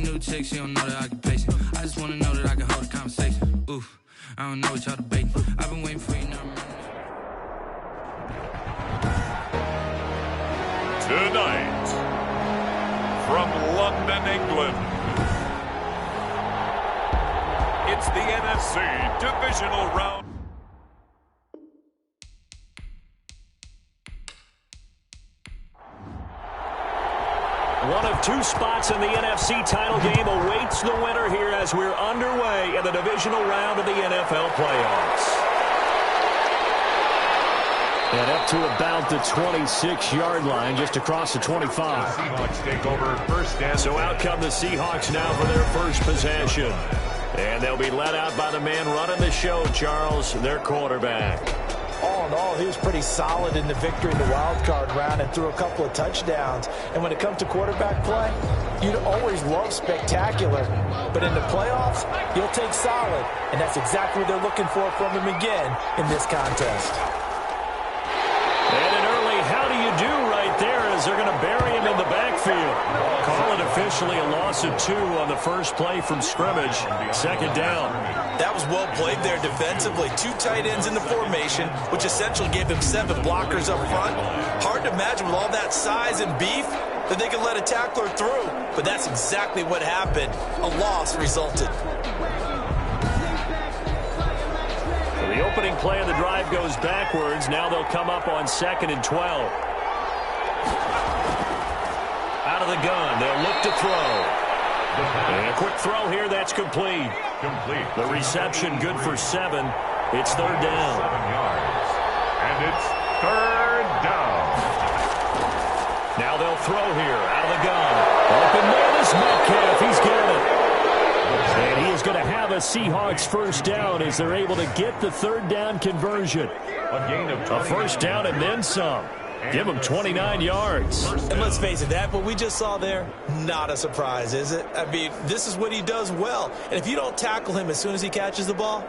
new chick, she don't know the occupation. I just wanna know that I can hold a conversation. Oof, I don't know what y'all debating. I've been waiting for you now. Tonight, from London, England, it's the NFC Divisional Round. One of two spots in the NFC title game awaits the winner here as we're underway in the divisional round of the NFL playoffs. And up to about the 26-yard line, just across the 25. Seahawks take over first down. So out come the Seahawks now for their first possession. And they'll be led out by the man running the show, Charles, their quarterback. All in all, he was pretty solid in the victory in the wild card round and threw a couple of touchdowns. And when it comes to quarterback play, you'd always love spectacular. But in the playoffs, you'll take solid. And that's exactly what they're looking for from him again in this contest. And an early how do you do right there as they're going to bury him in the backfield. Call it officially a loss of 2 on the first play from scrimmage. Second down. That was well played there defensively. 2 tight ends in the formation, which essentially gave him 7 blockers up front. Hard to imagine with all that size and beef that they could let a tackler through. But that's exactly what happened. A loss resulted. The opening play of the drive goes backwards. Now they'll come up on 2nd and 12. Out of the gun, they'll look to throw. And a quick throw here, that's complete. The reception good for 7. It's 3rd down. 7 yards. And it's 3rd down. Now they'll throw here, out of the gun. Open man is Metcalf. He's got it. And he is going to have a Seahawks first down as they're able to get the 3rd down conversion. A first down and then some. Give him 29 yards. And let's face it, that what we just saw there, not a surprise, is it? I mean, this is what he does well. And if you don't tackle him as soon as he catches the ball,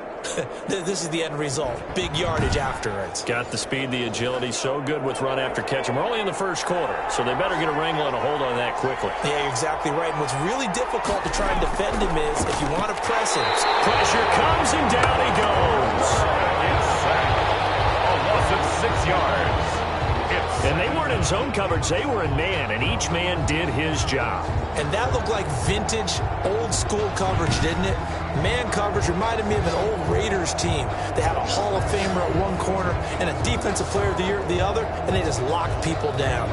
this is the end result. Big yardage afterwards. Got the speed, the agility, so good with run after catch. And we're only in the first quarter, so they better get a wrangle and a hold on that quickly. Yeah, you're exactly right. And what's really difficult to try and defend him is if you want to press him. Pressure comes and down he goes. It's sacked. A loss of 6 yards. And they weren't in zone coverage. They were in man, and each man did his job. And that looked like vintage, old-school coverage, didn't it? Man coverage reminded me of an old Raiders team. They had a Hall of Famer at one corner and a Defensive Player of the Year at the other, and they just locked people down.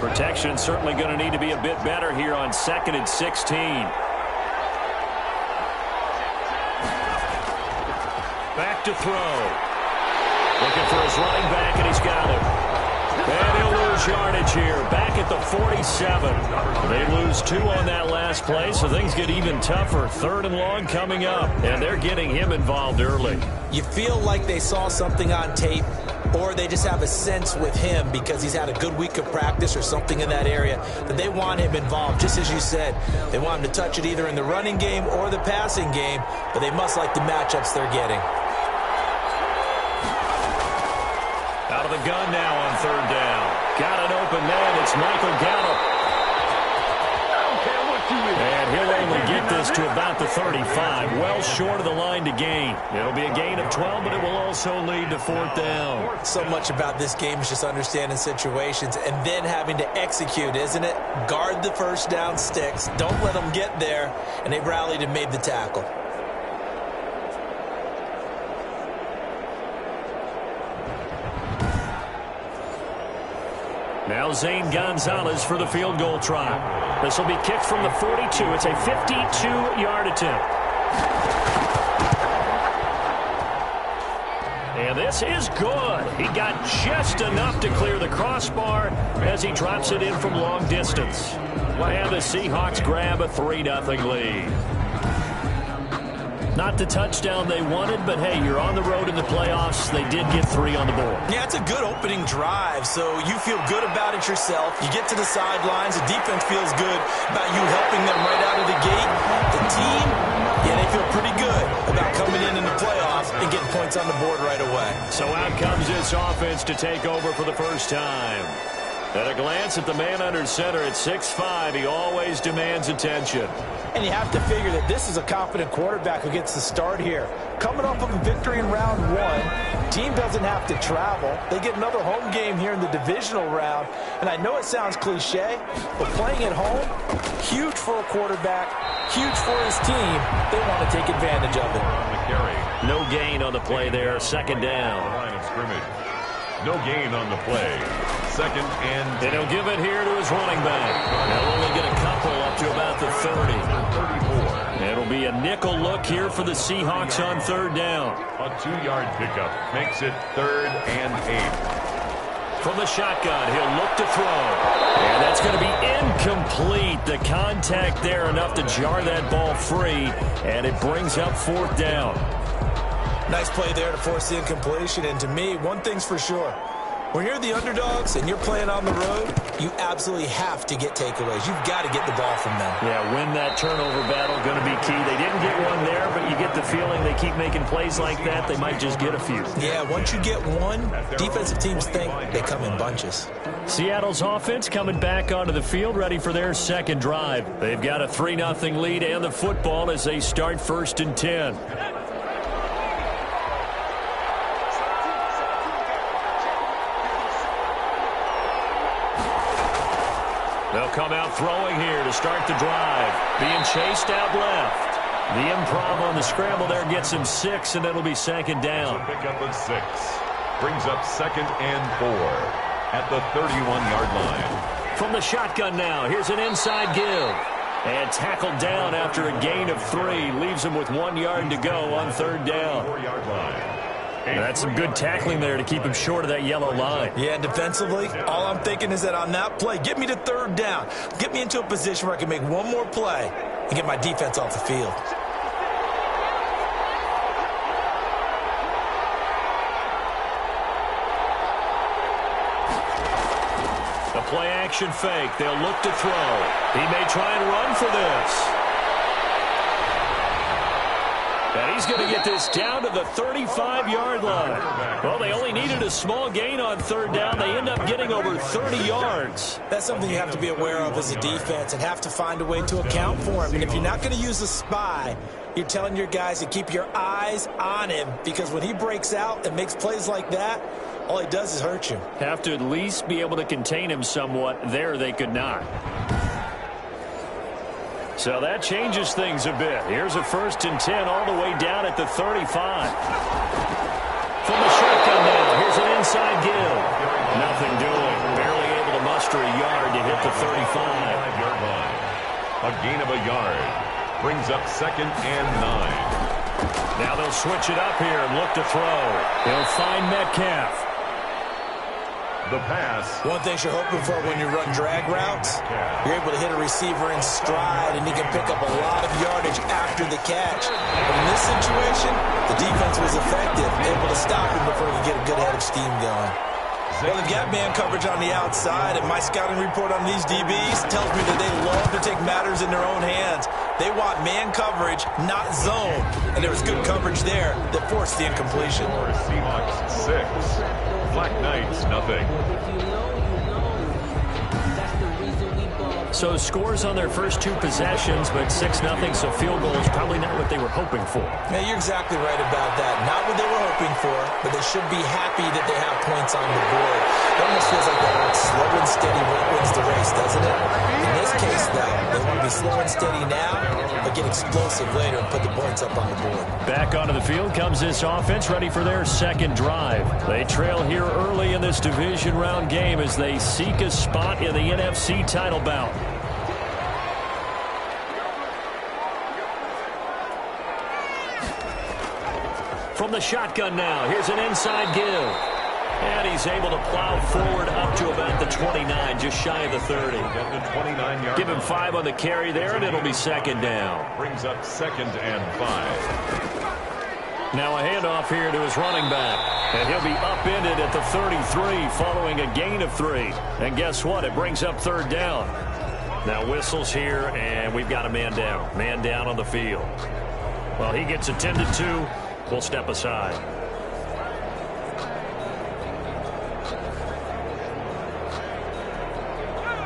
Protection certainly going to need to be a bit better here on 2nd and 16. Back to throw. Looking for his running back, and he's got it. And he'll lose yardage here. Back at the 47. They lose 2 on that last play, so things get even tougher. 3rd and long coming up, and they're getting him involved early. You feel like they saw something on tape, or they just have a sense with him because he's had a good week of practice or something in that area that they want him involved. Just as you said, they want him to touch it either in the running game or the passing game, but they must like the matchups they're getting. Out of the gun now on 3rd down. Got an open man. It's Michael Gallup. And he'll only get this to about the 35. Well short of the line to gain. It'll be a gain of 12, but it will also lead to 4th down. So much about this game is just understanding situations and then having to execute, isn't it? Guard the first down sticks. Don't let them get there. And they rallied and made the tackle. Now Zane Gonzalez for the field goal try. This will be kicked from the 42. It's a 52-yard attempt. And this is good. He got just enough to clear the crossbar as he drops it in from long distance. And the Seahawks grab a 3-0 lead. Not the touchdown they wanted, but hey, you're on the road in the playoffs. They did get 3 on the board. Yeah, it's a good opening drive, so you feel good about it yourself. You get to the sidelines. The defense feels good about you helping them right out of the gate. The team, yeah, they feel pretty good about coming in the playoffs and getting points on the board right away. So out comes this offense to take over for the first time. At a glance at the man under center at 6'5", he always demands attention. And you have to figure that this is a confident quarterback who gets the start here. Coming off of a victory in round one, team doesn't have to travel. They get another home game here in the divisional round. And I know it sounds cliche, but playing at home, huge for a quarterback, huge for his team. They want to take advantage of it. No gain on the play there, second down. Line of scrimmage. No gain on the play. Second and he'll give it here to his running back. They'll only get a couple up to about the 30. 34. It'll be a nickel look here for the Seahawks on third down. A 2-yard pickup makes it 3rd and 8. From the shotgun, he'll look to throw. And that's going to be incomplete. The contact there enough to jar that ball free. And it brings up 4th down. Nice play there to force the incompletion. And to me, one thing's for sure. When you're the underdogs and you're playing on the road, you absolutely have to get takeaways. You've got to get the ball from them. Yeah, win that turnover battle, going to be key. They didn't get one there, but you get the feeling they keep making plays like that, they might just get a few. Yeah, once you get one, defensive teams think they come in bunches. Seattle's offense coming back onto the field, ready for their second drive. They've got a 3-0 lead and the football as they start 1st and 10. They'll come out throwing here to start the drive. Being chased out left. The improv on the scramble there gets him 6, and it'll be 2nd down. Pick up of 6. Brings up 2nd and 4 at the 31-yard line. From the shotgun now, here's an inside give. And tackled down after a gain of 3. Leaves him with 1 yard to go on 3rd down. 4-yard line. That's some good tackling there to keep him short of that yellow line. Yeah, defensively, all I'm thinking is that on that play, get me to 3rd down. Get me into a position where I can make one more play and get my defense off the field. The play action fake. They'll look to throw. He may try and run for this. And he's going to get this down to the 35-yard line. Well, they only needed a small gain on 3rd down. They end up getting over 30 yards. That's something you have to be aware of as a defense and have to find a way to account for him. And if you're not going to use a spy, you're telling your guys to keep your eyes on him, because when he breaks out and makes plays like that, all he does is hurt you. Have to at least be able to contain him somewhat. There they could not. So that changes things a bit. Here's a 1st and 10 all the way down at the 35. From the shotgun now, here's an inside give. Nothing doing. Barely able to muster a yard to hit the 35-yard line. A gain of a yard. Brings up 2nd and 9. Now they'll switch it up here and look to throw. He'll find Metcalf. The pass. One thing you're hoping for when you run drag routes, you're able to hit a receiver in stride, and he can pick up a lot of yardage after the catch. But in this situation, the defense was effective, able to stop him before he could get a good head of steam going. Well, they've got man coverage on the outside, and my scouting report on these DBs tells me that they love to take matters in their own hands. They want man coverage, not zone. And there was good coverage there that forced the incompletion. Seahawks 6. Black Knights, nothing. So scores on their first 2 possessions, but 6-0, so field goal is probably not what they were hoping for. Yeah, you're exactly right about that. Not what they were hoping for, but they should be happy that they have points on the board. It almost feels like the old slow and steady wins the race, doesn't it? In this case, though, they want to be slow and steady now, but get explosive later and put the points up on the board. Back onto the field comes this offense, ready for their second drive. They trail here early in this division round game as they seek a spot in the NFC title bout. From the shotgun now, here's an inside give. And he's able to plow forward up to about the 29, just shy of the 30. Give him 5 on the carry there, and it'll be 2nd down. Brings up 2nd and 5. Now a handoff here to his running back. And he'll be upended at the 33 following a gain of 3. And guess what? It brings up 3rd down. Now whistles here, and we've got a man down. Man down on the field. Well, he gets attended to. We'll step aside.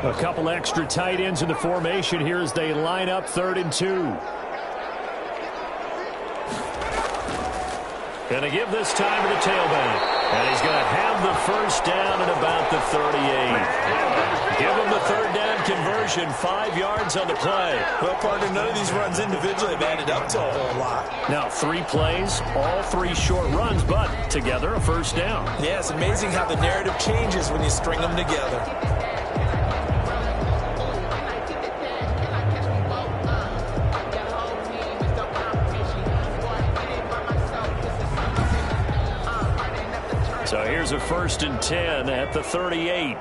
A couple extra tight ends in the formation here as they line up 3rd and 2. Going to give this time to the tailback. And he's going to have the first down at about the 38. Give him the 3rd down conversion, 5 yards on the play. Well, partner, none of these runs individually have added up to a whole lot. Now 3 plays, all 3 short runs, but together a first down. Yeah, it's amazing how the narrative changes when you string them together. So here's a 1st and 10 at the 38.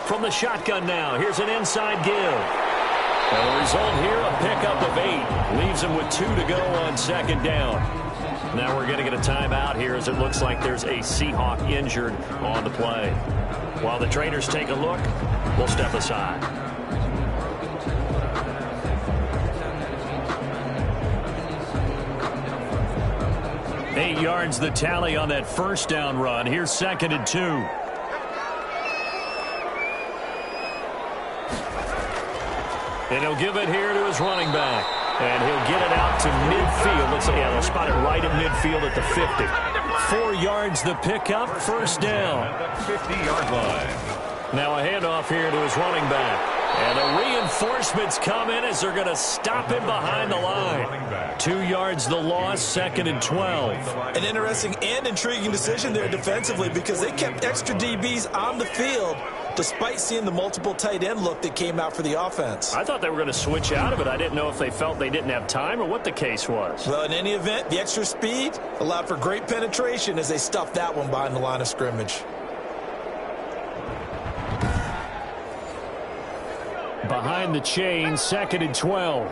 From the shotgun now, here's an inside give. And the result here, a pickup of 8. Leaves him with 2 to go on 2nd down. Now we're going to get a timeout here as it looks like there's a Seahawk injured on the play. While the trainers take a look, we'll step aside. 8 yards the tally on that first down run. Here's 2nd and 2. And he'll give it here to his running back. And he'll get it out to midfield. Let's see, they'll spot it right at midfield at the 50. 4 yards the pickup, first down. At the 50-yard line. Now a handoff here to his running back. And the reinforcements come in as they're going to stop him behind the line. 2 yards the loss, 2nd and 12. An interesting and intriguing decision there defensively because they kept extra DBs on the field despite seeing the multiple tight end look that came out for the offense. I thought they were going to switch out of it. I didn't know if they felt they didn't have time or what the case was. Well, in any event, the extra speed allowed for great penetration as they stuffed that one behind the line of scrimmage. Behind the chain, 2nd and 12.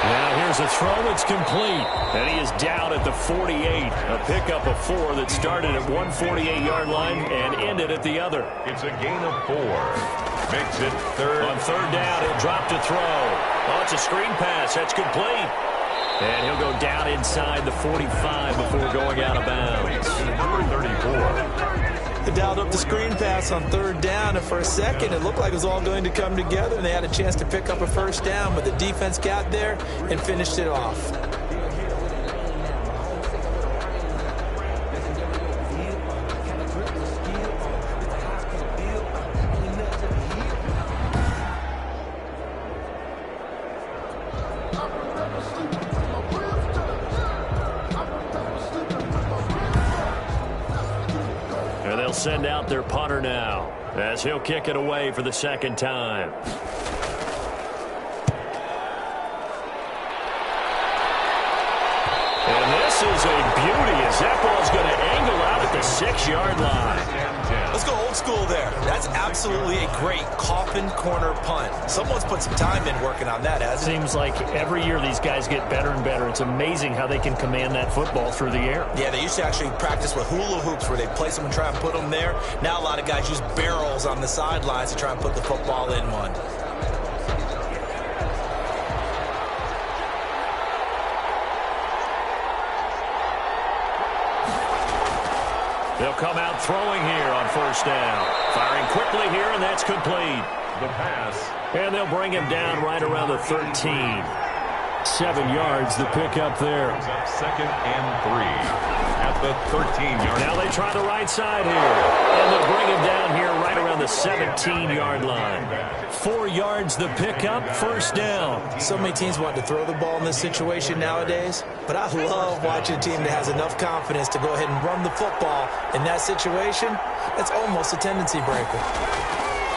Now here's a throw. It's complete. And he is down at the 48. A pickup of 4 that started at 148-yard line and ended at the other. It's a gain of 4. Makes it 3rd. On 3rd down, he'll drop to throw. Oh, it's a screen pass. That's complete. And he'll go down inside the 45 before going out of bounds. Number 34. They dialed up the screen pass on 3rd down, and for a second it looked like it was all going to come together, and they had a chance to pick up a first down, but the defense got there and finished it off. Send out their punter now as he'll kick it away for the 2nd time. And this is a beauty as that ball's going to angle out at the 6-yard line. Let's go old school there. That's absolutely a great coffin corner punt. Someone's put some time in working on that, hasn't it? Seems like every year these guys get better and better. It's amazing how they can command that football through the air. Yeah, they used to actually practice with hula hoops where they place them and try and put them there. Now a lot of guys use barrels on the sidelines to try and put the football in one. They'll come out throwing here on 1st down. Firing quickly here, and that's complete. The pass. And they'll bring him down right around the 13. 7 yards, the pickup there. 2nd and 3. At the 13-yard. Now they try the right side here. And they'll bring him down here right around the 17-yard line. 4 yards the pickup, 1st down. So many teams want to throw the ball in this situation nowadays, but I love watching a team that has enough confidence to go ahead and run the football. In that situation, that's almost a tendency breaker.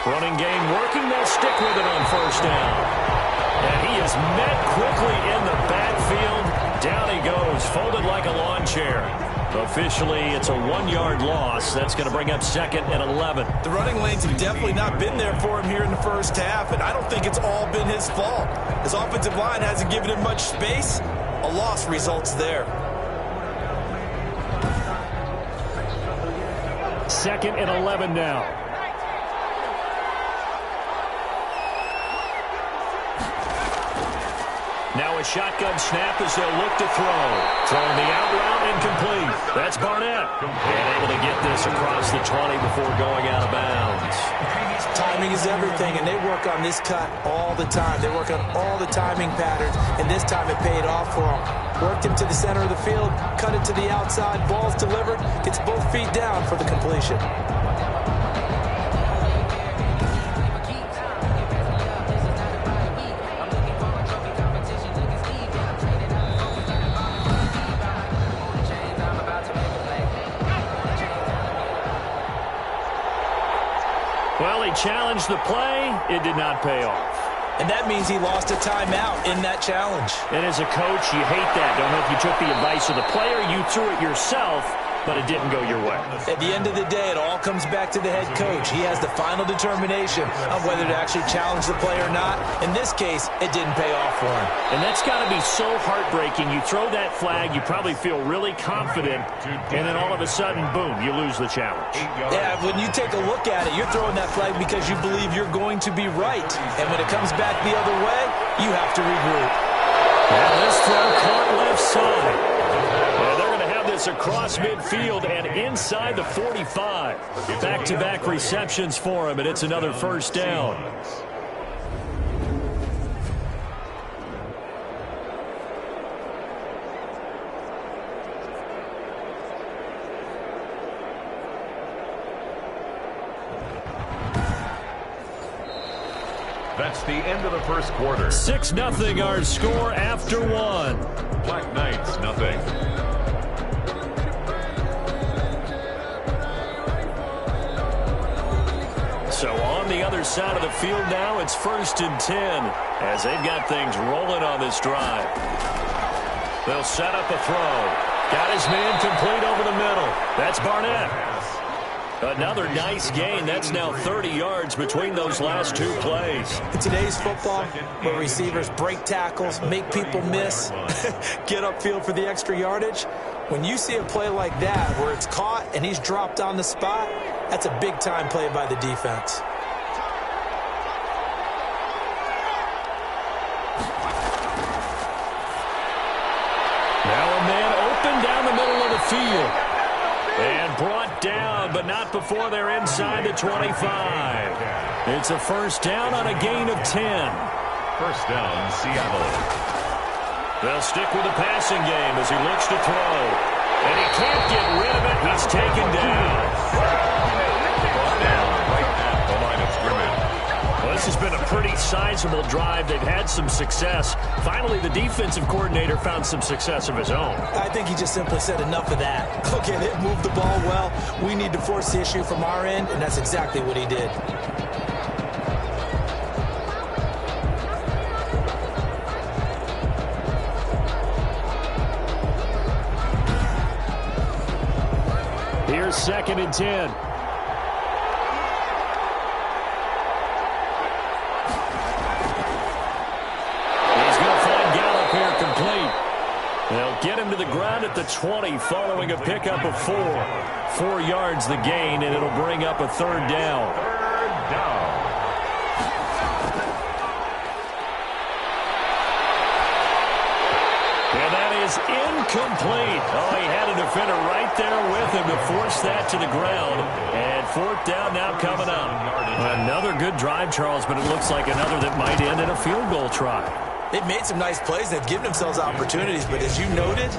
Running game working, they'll stick with it on 1st down. And he is met quickly in the backfield. Down he goes, folded like a lawn chair. Officially, it's a 1-yard loss. That's going to bring up 2nd and 11. The running lanes have definitely not been there for him here in the first half, and I don't think it's all been his fault. His offensive line hasn't given him much space. A loss results there. 2nd and 11 now. Now a shotgun snap as they'll look to throw. Throwing the out route incomplete. That's Barnett. And able to get this across the 20 before going out of bounds. Timing is everything, and they work on this cut all the time. They work on all the timing patterns, and this time it paid off for them. Worked him to the center of the field, cut it to the outside, ball's delivered, gets both feet down for the completion. Well, he challenged the play. It did not pay off. And that means he lost a timeout in that challenge. And as a coach, you hate that. Don't know if you took the advice of the player, you threw it yourself, but it didn't go your way. At the end of the day, it all comes back to the head coach. He has the final determination of whether to actually challenge the play or not. In this case, it didn't pay off for him. And that's got to be so heartbreaking. You throw that flag, you probably feel really confident, and then all of a sudden, boom, you lose the challenge. Yeah, when you take a look at it, you're throwing that flag because you believe you're going to be right. And when it comes back the other way, you have to regroup. Now this throw caught left side. And they're going to have this across midfield and inside the 45. Back-to-back receptions for him, and it's another first down. That's the end of the first quarter. 6-0 our score after one. Black Knights, nothing. So on the other side of the field now, it's 1st and 10 as they've got things rolling on this drive. They'll set up a throw. Got his man complete over the middle. That's Barnett. Another nice gain. That's now 30 yards between those last two plays. In today's football, where receivers break tackles, make people miss, get upfield for the extra yardage, when you see a play like that where it's caught and he's dropped on the spot, that's a big-time play by the defense. Now a man open down the middle of the field. And brought down, but not before they're inside the 25. It's a first down on a gain of 10. First down, Seattle. They'll stick with the passing game as he looks to throw. And he can't get rid of it. He's taken down. Right at the line of scrimmage. Well, this has been a pretty sizable drive. They've had some success. Finally, the defensive coordinator found some success of his own. I think he just simply said enough of that. Look at it, move the ball well. We need to force the issue from our end, and that's exactly what he did. Here's 2nd and 10. They'll get him to the ground at the 20 following a pickup of 4. 4 yards the gain, and it'll bring up a 3rd down. Third down. And that is incomplete. Oh, he had a defender right there with him to force that to the ground. And 4th down now coming up. Another good drive, Charles, but it looks like another that might end in a field goal try. They've made some nice plays. They've given themselves opportunities. But as you noted,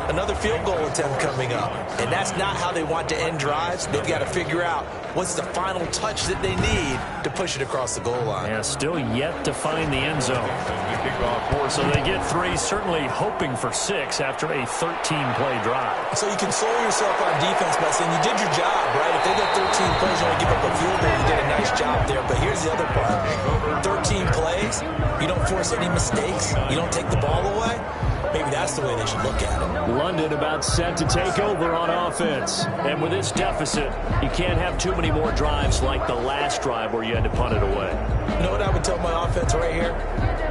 another field goal attempt coming up. And that's not how they want to end drives. They've got to figure out what's the final touch that they need to push it across the goal line. Yeah, still yet to find the end zone. So they get 3, certainly hoping for 6 after a 13-play drive. So you console yourself on defense by saying you did your job, right? If they get 13 plays, you only give up a field goal, you did a nice job there. But here's the other part. 13 plays, you don't force any mistakes, you don't take the ball away. Maybe that's the way they should look at it. London about set to take over on offense. And with this deficit, you can't have too many more drives like the last drive where you had to punt it away. You know what I would tell my offense right here?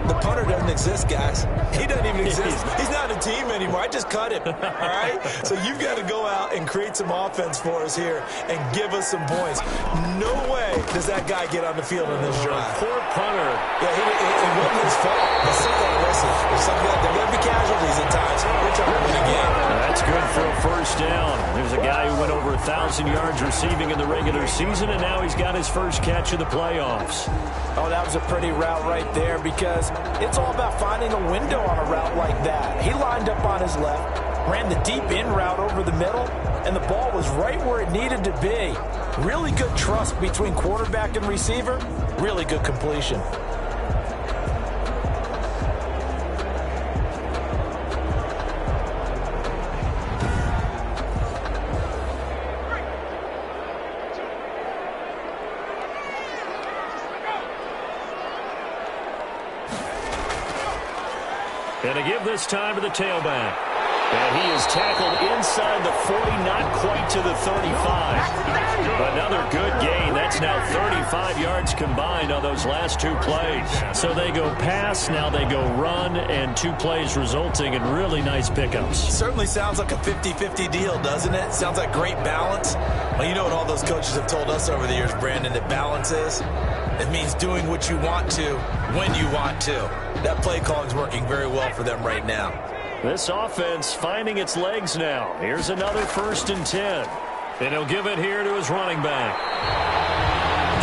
The punter doesn't exist, guys. He doesn't even exist. He's not a team anymore. I just cut him, all right? So you've got to go out and create some offense for us here and give us some points. No way does that guy get on the field on this drive. Poor punter. Yeah, it wasn't his fault. But listen, there's there going to be casualties at times. We're trying to win a game. That's good for a first down. There's a guy who went over 1,000 yards receiving in the regular season, and now he's got his first catch of the playoffs. Oh, that was a pretty route right there because it's all about finding a window on a route like that. He lined up on his left, ran the deep in route over the middle, and the ball was right where it needed to be. Really good trust between quarterback and receiver. Really good completion. And to give this time to the tailback. And he is tackled inside the 40, not quite to the 35. Another good gain. That's now 35 yards combined on those last two plays. So they go pass, now they go run, and 2 plays resulting in really nice pickups. Certainly sounds like a 50-50 deal, doesn't it? Sounds like great balance. Well, you know what all those coaches have told us over the years, Brandon, that balance is? It means doing what you want to when you want to. That play calling is working very well for them right now. This offense finding its legs now. Here's another 1st and 10. And he'll give it here to his running back.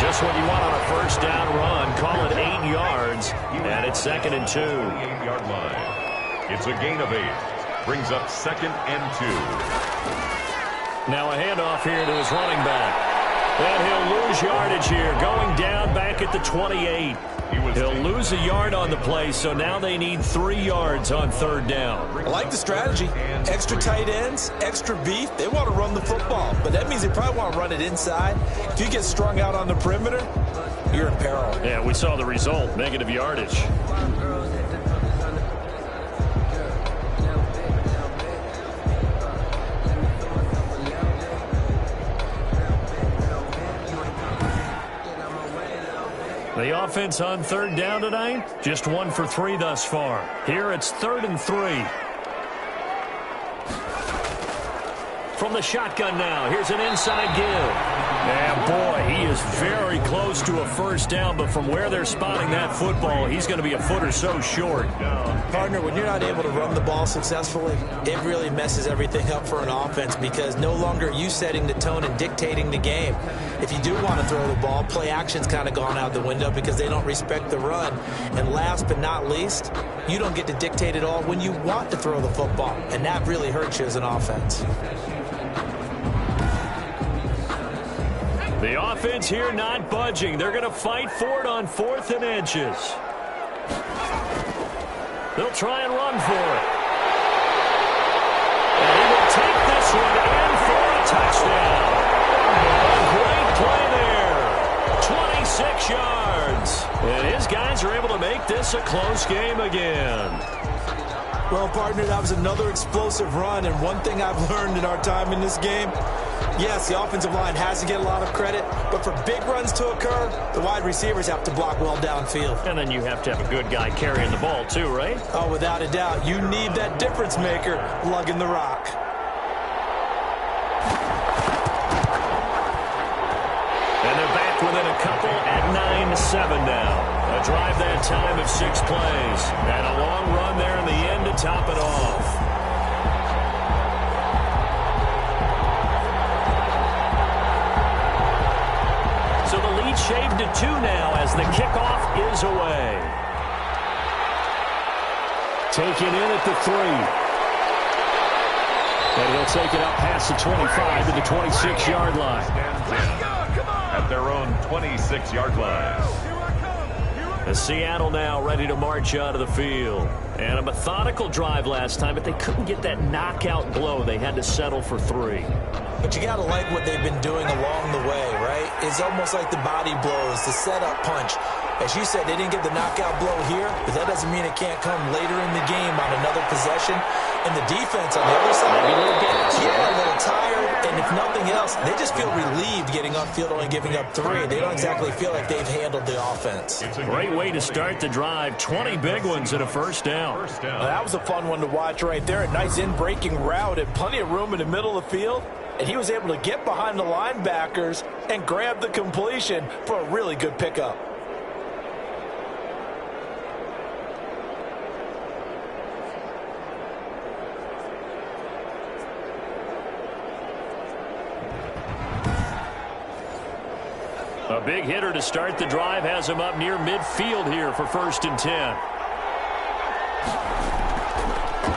Just what you want on a first down run. Call it 8 yards. And it's 2nd and 2. 8-yard line. It's a gain of 8. Brings up 2nd and 2. Now a handoff here to his running back. And he'll lose yardage here. Going down back at the 28. He'll lose a yard on the play, so now they need 3 yards on 3rd down. I like the strategy. Extra tight ends, extra beef. They want to run the football, but that means they probably want to run it inside. If you get strung out on the perimeter, you're in peril. Yeah, we saw the result, negative yardage. The offense on 3rd down tonight, just 1 for 3 thus far. Here it's 3rd and 3. From the shotgun now, here's an inside give. And boy, he is very close to a first down, but from where they're spotting that football, he's going to be a foot or so short. Partner, when you're not able to run the ball successfully, it really messes everything up for an offense because no longer are you setting the tone and dictating the game. If you do want to throw the ball, play action's kind of gone out the window because they don't respect the run. And last but not least, you don't get to dictate it all when you want to throw the football, and that really hurts you as an offense. The offense here not budging. They're going to fight for it on 4th and inches. They'll try and run for it. And he will take this one in for a touchdown. A great play there. 26 yards. And his guys are able to make this a close game again. Well, partner, that was another explosive run, and one thing I've learned in our time in this game, yes, the offensive line has to get a lot of credit, but for big runs to occur, the wide receivers have to block well downfield. And then you have to have a good guy carrying the ball too, right? Oh, without a doubt. You need that difference maker lugging the rock. And they're back within a couple at 9-7 now. A drive that time of 6 plays. And a long run there in the end to top it off. So the lead shaved to 2 now as the kickoff is away. Taken in at the 3. And he'll take it up past the 25 to the 26-yard line. At their own 26-yard line. As Seattle now ready to march out of the field. And a methodical drive last time, but they couldn't get that knockout blow. They had to settle for 3. But you got to like what they've been doing along the way, right? It's almost like the body blows, the setup punch. As you said, they didn't get the knockout blow here, but that doesn't mean it can't come later in the game on another possession. And the defense on the other side, maybe a little gassed. Yeah, a little tired. And if nothing else, they just feel relieved getting on field only giving up 3. They don't exactly feel like they've handled the offense. Great way to start the drive. 20 big ones and a first down. Well, that was a fun one to watch right there. A nice in-breaking route and plenty of room in the middle of the field. And he was able to get behind the linebackers and grab the completion for a really good pickup. A big hitter to start the drive has him up near midfield here for 1st and 10.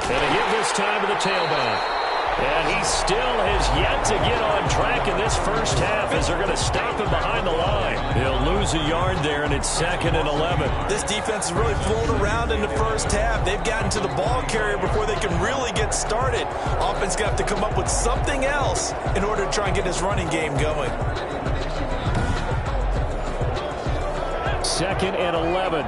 And a hit this time to the tailback. And he still has yet to get on track in this first half as they're going to stop him behind the line. He'll lose a yard there, and it's 2nd and 11. This defense has really flown around in the first half. They've gotten to the ball carrier before they can really get started. Offense going to have to come up with something else in order to try and get this running game going. 2nd and 11.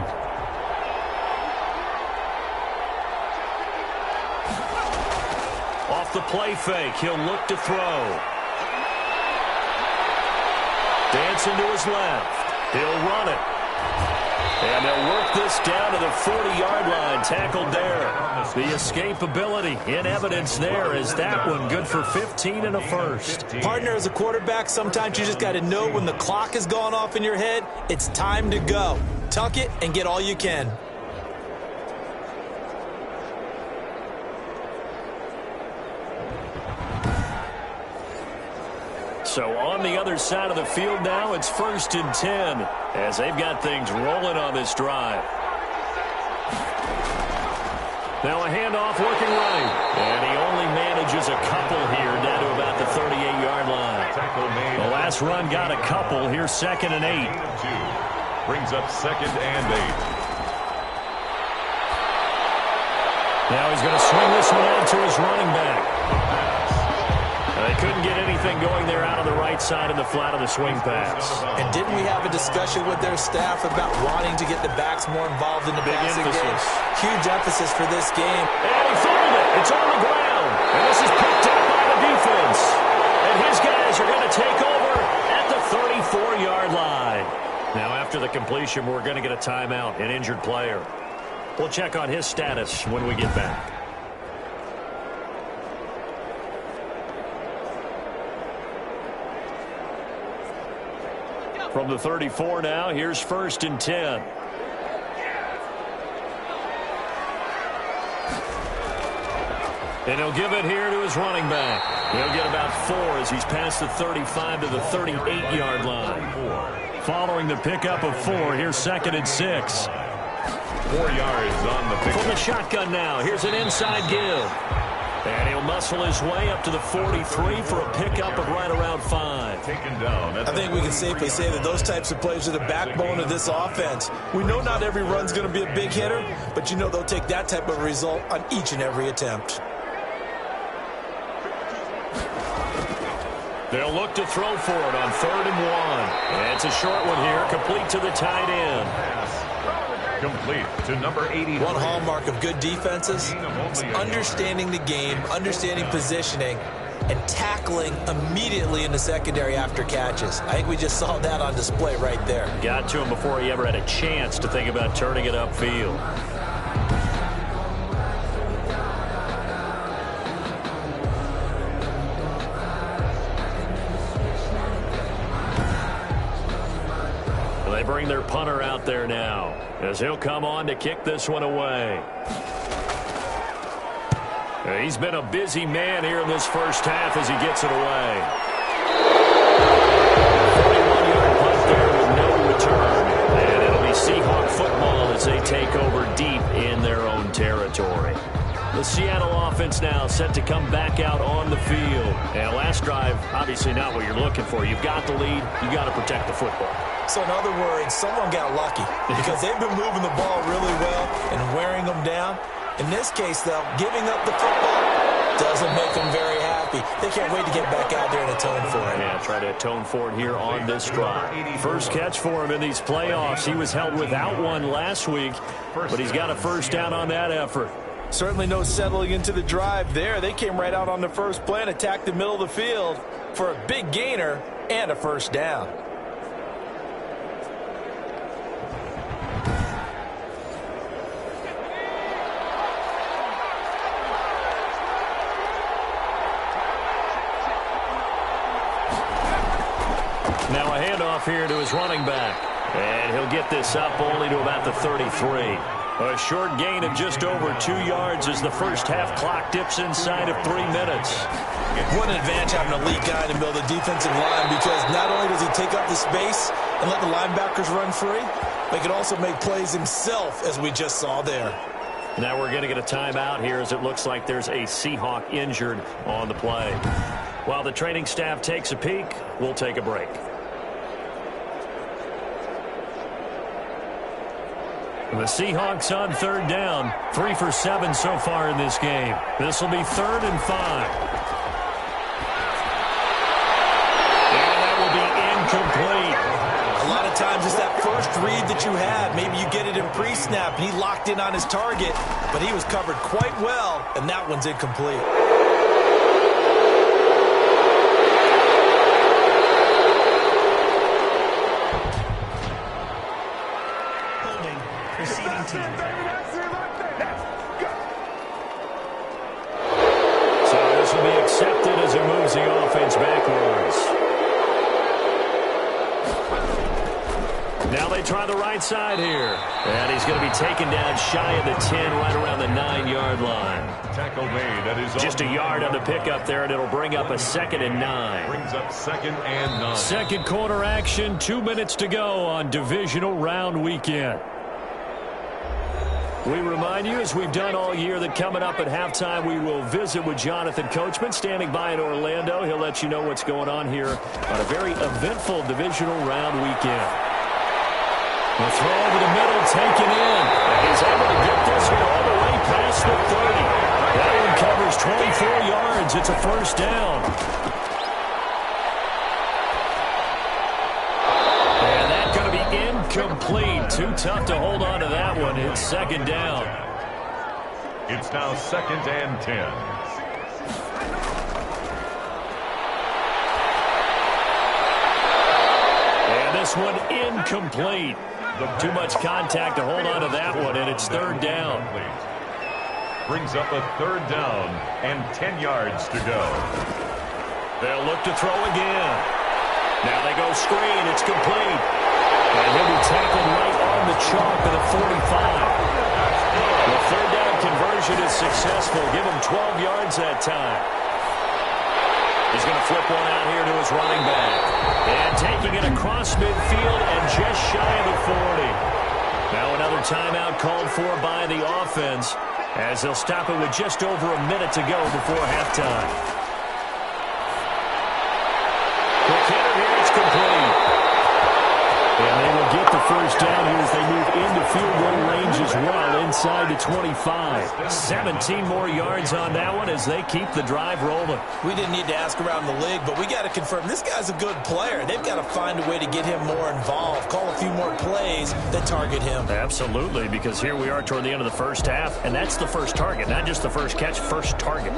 Off the play fake, he'll look to throw. Dancing to his left. He'll run it. And they'll work this down to the 40-yard line, tackled there. The escapability in evidence there is that one good for 15 and a first. Partner, as a quarterback, sometimes you just got to know when the clock has gone off in your head, it's time to go. Tuck it and get all you can. So on the other side of the field now, it's 1st and 10 as they've got things rolling on this drive. Now a handoff working right. And he only manages a couple here down to about the 38-yard line. The last run got a couple. Here's 2nd and 8. Brings up 2nd and 8. Now he's going to swing this one out to his running back. They couldn't get anything going there out of the right side of the flat of the swing pass. And didn't we have a discussion with their staff about wanting to get the backs more involved in the passing game? Huge emphasis for this game. And he fumbled it. It's on the ground. And this is picked up by the defense. And his guys are going to take over at the 34-yard line. Now after the completion, we're going to get a timeout, an injured player. We'll check on his status when we get back. From the 34 now, here's 1st and 10. And he'll give it here to his running back. He'll get about 4 as he's past the 35 to the 38-yard line. Following the pickup of 4, here's 2nd and 6. 4 yards on the pickup. From the shotgun now, here's an inside give. And he'll muscle his way up to the 43 for a pickup of right around 5. Taken down. I think we can safely say that those types of plays are the backbone of this offense. We know not every run's going to be a big hitter, but you know they'll take that type of result on each and every attempt. They'll look to throw for it on 3rd and 1. And it's a short one here, complete to the tight end. Complete to number 80. One hallmark of good defenses is understanding the game, understanding positioning, and tackling immediately in the secondary after catches. I think we just saw that on display right there. Got to him before he ever had a chance to think about turning it upfield. They bring their punter out there now as he'll come on to kick this one away. He's been a busy man here in this first half as he gets it away. 41-yard punt there with no return. And it'll be Seahawk football as they take over deep in their own territory. The Seattle offense now set to come back out on the field. And last drive, obviously not what you're looking for. You've got the lead. You've got to protect the football. So in other words, someone got lucky because they've been moving the ball really well and wearing them down. In this case, though, giving up the football doesn't make them very happy. They can't wait to get back out there and atone for it. Yeah, try to atone for it here on this drive. First catch for him in these playoffs. He was held without one last week, but he's got a first down on that effort. Certainly no settling into the drive there. They came right out on the first play and attacked the middle of the field for a big gainer and a first down. Now a handoff here to his running back. And he'll get this up only to about the 33. A short gain of just over 2 yards as the first half clock dips inside of 3 minutes. What an advantage having a lead guy in the middle of the defensive line, because not only does he take up the space and let the linebackers run free, but he can also make plays himself, as we just saw there. Now we're going to get a timeout here as it looks like there's a Seahawk injured on the play. While the training staff takes a peek, we'll take a break. The Seahawks on third down, 3 for 7 so far in this game. This will be 3rd and 5. And that will be incomplete. A lot of times it's that first read that you have. Maybe you get it in pre-snap. He locked in on his target, but he was covered quite well, and that one's incomplete. Receiving team. So this will be accepted as it moves the offense backwards. Now they try the right side here. And he's going to be taken down shy of the 10, right around the 9-yard line. Tackle made at his Just a yard on the pickup there, and it'll bring up a 2nd and 9. Brings up 2nd and 9. Second quarter action, 2 minutes to go on divisional round weekend. We remind you, as we've done all year, that coming up at halftime, we will visit with Jonathan Coachman, standing by in Orlando. He'll let you know what's going on here on a very eventful divisional round weekend. The throw over the middle, taken in. He's able to get this one all the way past the 30. That one covers 24 yards. It's a first down. And that's going to be incomplete. Too tough to hold on to that one. It's 2nd down. It's now 2nd and 10. And this one incomplete. Too much contact to hold on to that one, and it's 3rd down. Brings up a 3rd down and 10 yards to go. They'll look to throw again. Now they go screen. It's complete. And he'll be tackled right on the chalk at the 45. The 3rd down conversion is successful. Give him 12 yards that time. He's going to flip one out here to his running back. And taking it across midfield and just shy of the 40. Now another timeout called for by the offense, as they'll stop it with just over a minute to go before halftime. Quick hitter here, it's complete. And they will get the first down here as they move into field goal range as well, inside the 25. 17 more yards on that one as they keep the drive rolling. We didn't need to ask around the league, but we got to confirm this guy's a good player. They've got to find a way to get him more involved, call a few more plays that target him. Absolutely, because here we are toward the end of the first half, and that's the first target, not just the first catch, first target.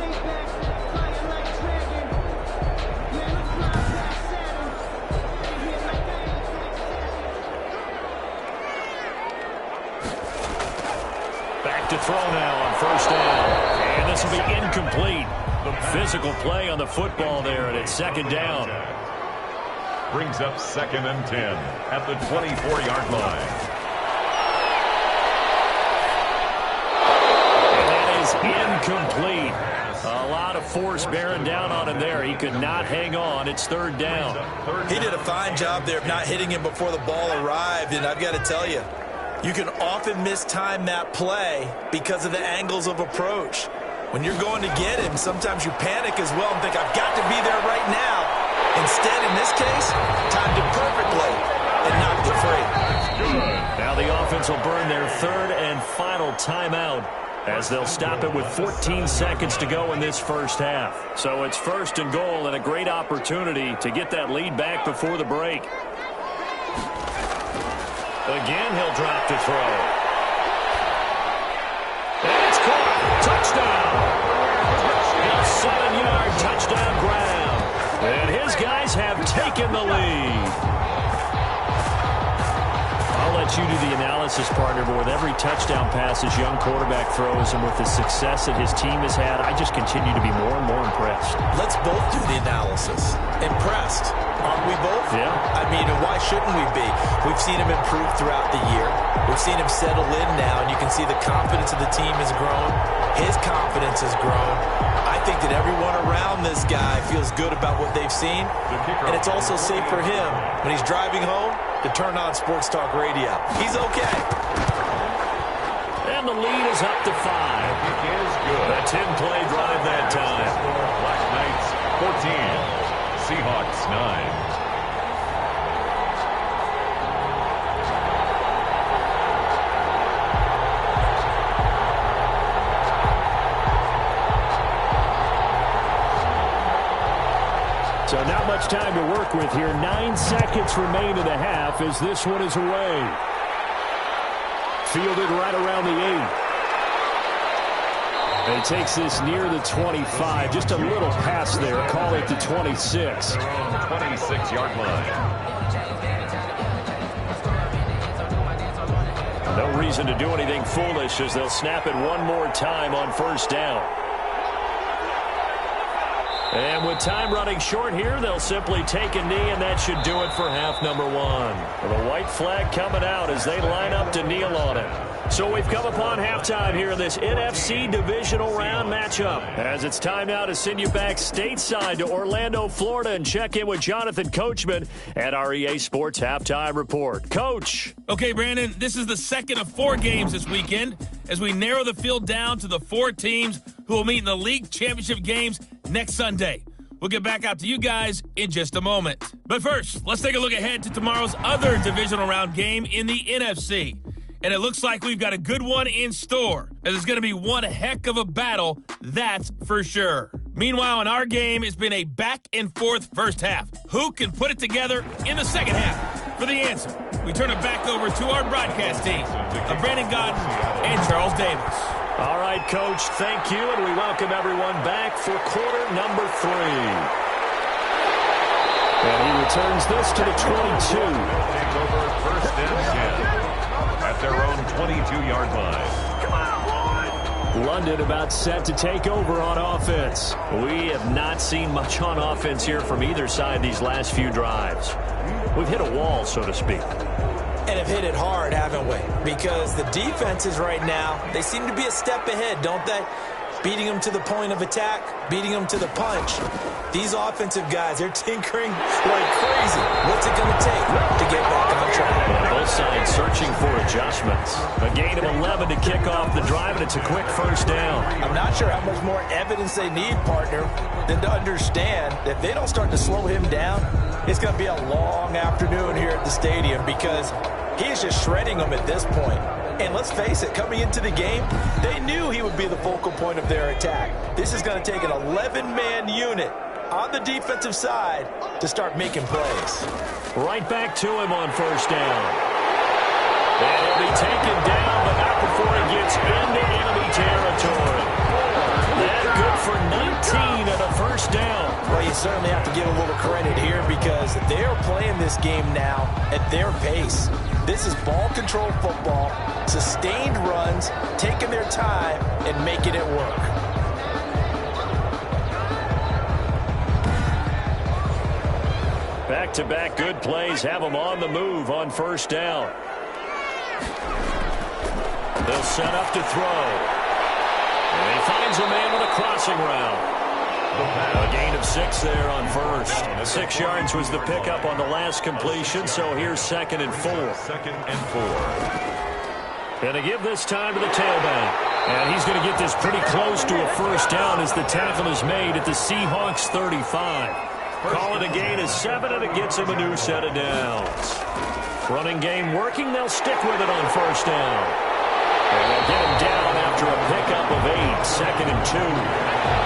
To throw now on first down. And this will be incomplete. Physical play on the football there, and it's 2nd down. Brings up 2nd and 10 at the 24-yard line. And that is incomplete. A lot of force bearing down on him there. He could not hang on. It's 3rd down. He did a fine job there of not hitting him before the ball arrived, and I've got to tell you, you can often mistime that play because of the angles of approach. When you're going to get him, sometimes you panic as well and think, I've got to be there right now. Instead, in this case, timed it perfectly and knocked it free. Now the offense will burn their 3rd and final timeout as they'll stop it with 14 seconds to go in this first half. So it's 1st and goal and a great opportunity to get that lead back before the break. Again, he'll drop to throw. And it's caught. taken the lead. I'll let you do the analysis, partner, but with every touchdown pass his young quarterback throws and with the success that his team has had, I just continue to be more and more impressed. Let's both do the analysis. Impressed. Aren't we both? Yeah. I mean, why shouldn't we be? We've seen him improve throughout the year. We've seen him settle in now, and you can see the confidence of the team has grown. His confidence has grown. I think that everyone around this guy feels good about what they've seen, and it's also safe for him when he's driving home to turn on Sports Talk Radio. He's okay. And the lead is up to 5. It is good. A 10-play drive that time. Black Knights 14. Seahawks 9. So not much time to work with here. 9 seconds remain in the half as this one is away. Fielded right around the 8. And he takes this near the 25. Just a little pass there. Call it the 26. 26-yard line. No reason to do anything foolish as they'll snap it one more time on first down. And with time running short here, they'll simply take a knee, and that should do it for half number 1. The white flag coming out as they line up to kneel on it. So we've come upon halftime here in this NFC divisional round matchup. As it's time now to send you back stateside to Orlando, Florida, and check in with Jonathan Coachman at our EA Sports Halftime Report. Coach. Okay, Brandon, this is the second of 4 games this weekend as we narrow the field down to the 4 teams who will meet in the league championship games next Sunday. We'll get back out to you guys in just a moment. But first, let's take a look ahead to tomorrow's other divisional round game in the NFC. And it looks like we've got a good one in store, as it's going to be one heck of a battle, that's for sure. Meanwhile, in our game, it's been a back-and-forth first half. Who can put it together in the second half? For the answer, we turn it back over to our broadcast team of Brandon Godden and Charles Davis. All right, Coach, thank you, and we welcome everyone back for quarter number 3. And he returns this to the 22. Take over first and 10 at their own 22-yard line. Come on, boy. London about set to take over on offense. We have not seen much on offense here from either side these last few drives. We've hit a wall, so to speak. And have hit it hard, haven't we? Because the defenses right now, they seem to be a step ahead, don't they? Beating them to the point of attack, beating them to the punch. These offensive guys, they're tinkering like crazy. What's it going to take to get back on track? Yeah, both sides searching for adjustments. A gain of 11 to kick off the drive, and it's a quick first down. I'm not sure how much more evidence they need, partner, than to understand that if they don't start to slow him down, it's going to be a long afternoon here at the stadium because he is just shredding them at this point. And let's face it, coming into the game, they knew he would be the focal point of their attack. This is going to take an 11-man unit on the defensive side to start making plays. Right back to him on first down. And he'll be taken down, but not before he gets into enemy territory. That good for 19 and a first down. Well, you certainly have to give a little credit here because they are playing this game now at their pace. This is ball control football, sustained runs, taking their time and making it work. Back-to-back good plays have them on the move on first down. They'll set up to throw. And he finds a man with a crossing route. A gain of 6 there on first. 6 yards was the pickup on the last completion, so here's 2nd and 4. 2nd and 4. And to give this time to the tailback. And he's going to get this pretty close to a first down as the tackle is made at the Seahawks 35. Call it a gain of 7, and it gets him a new set of downs. Running game working, they'll stick with it on first down. And they'll get him down after a pickup of 8, 2nd and 2.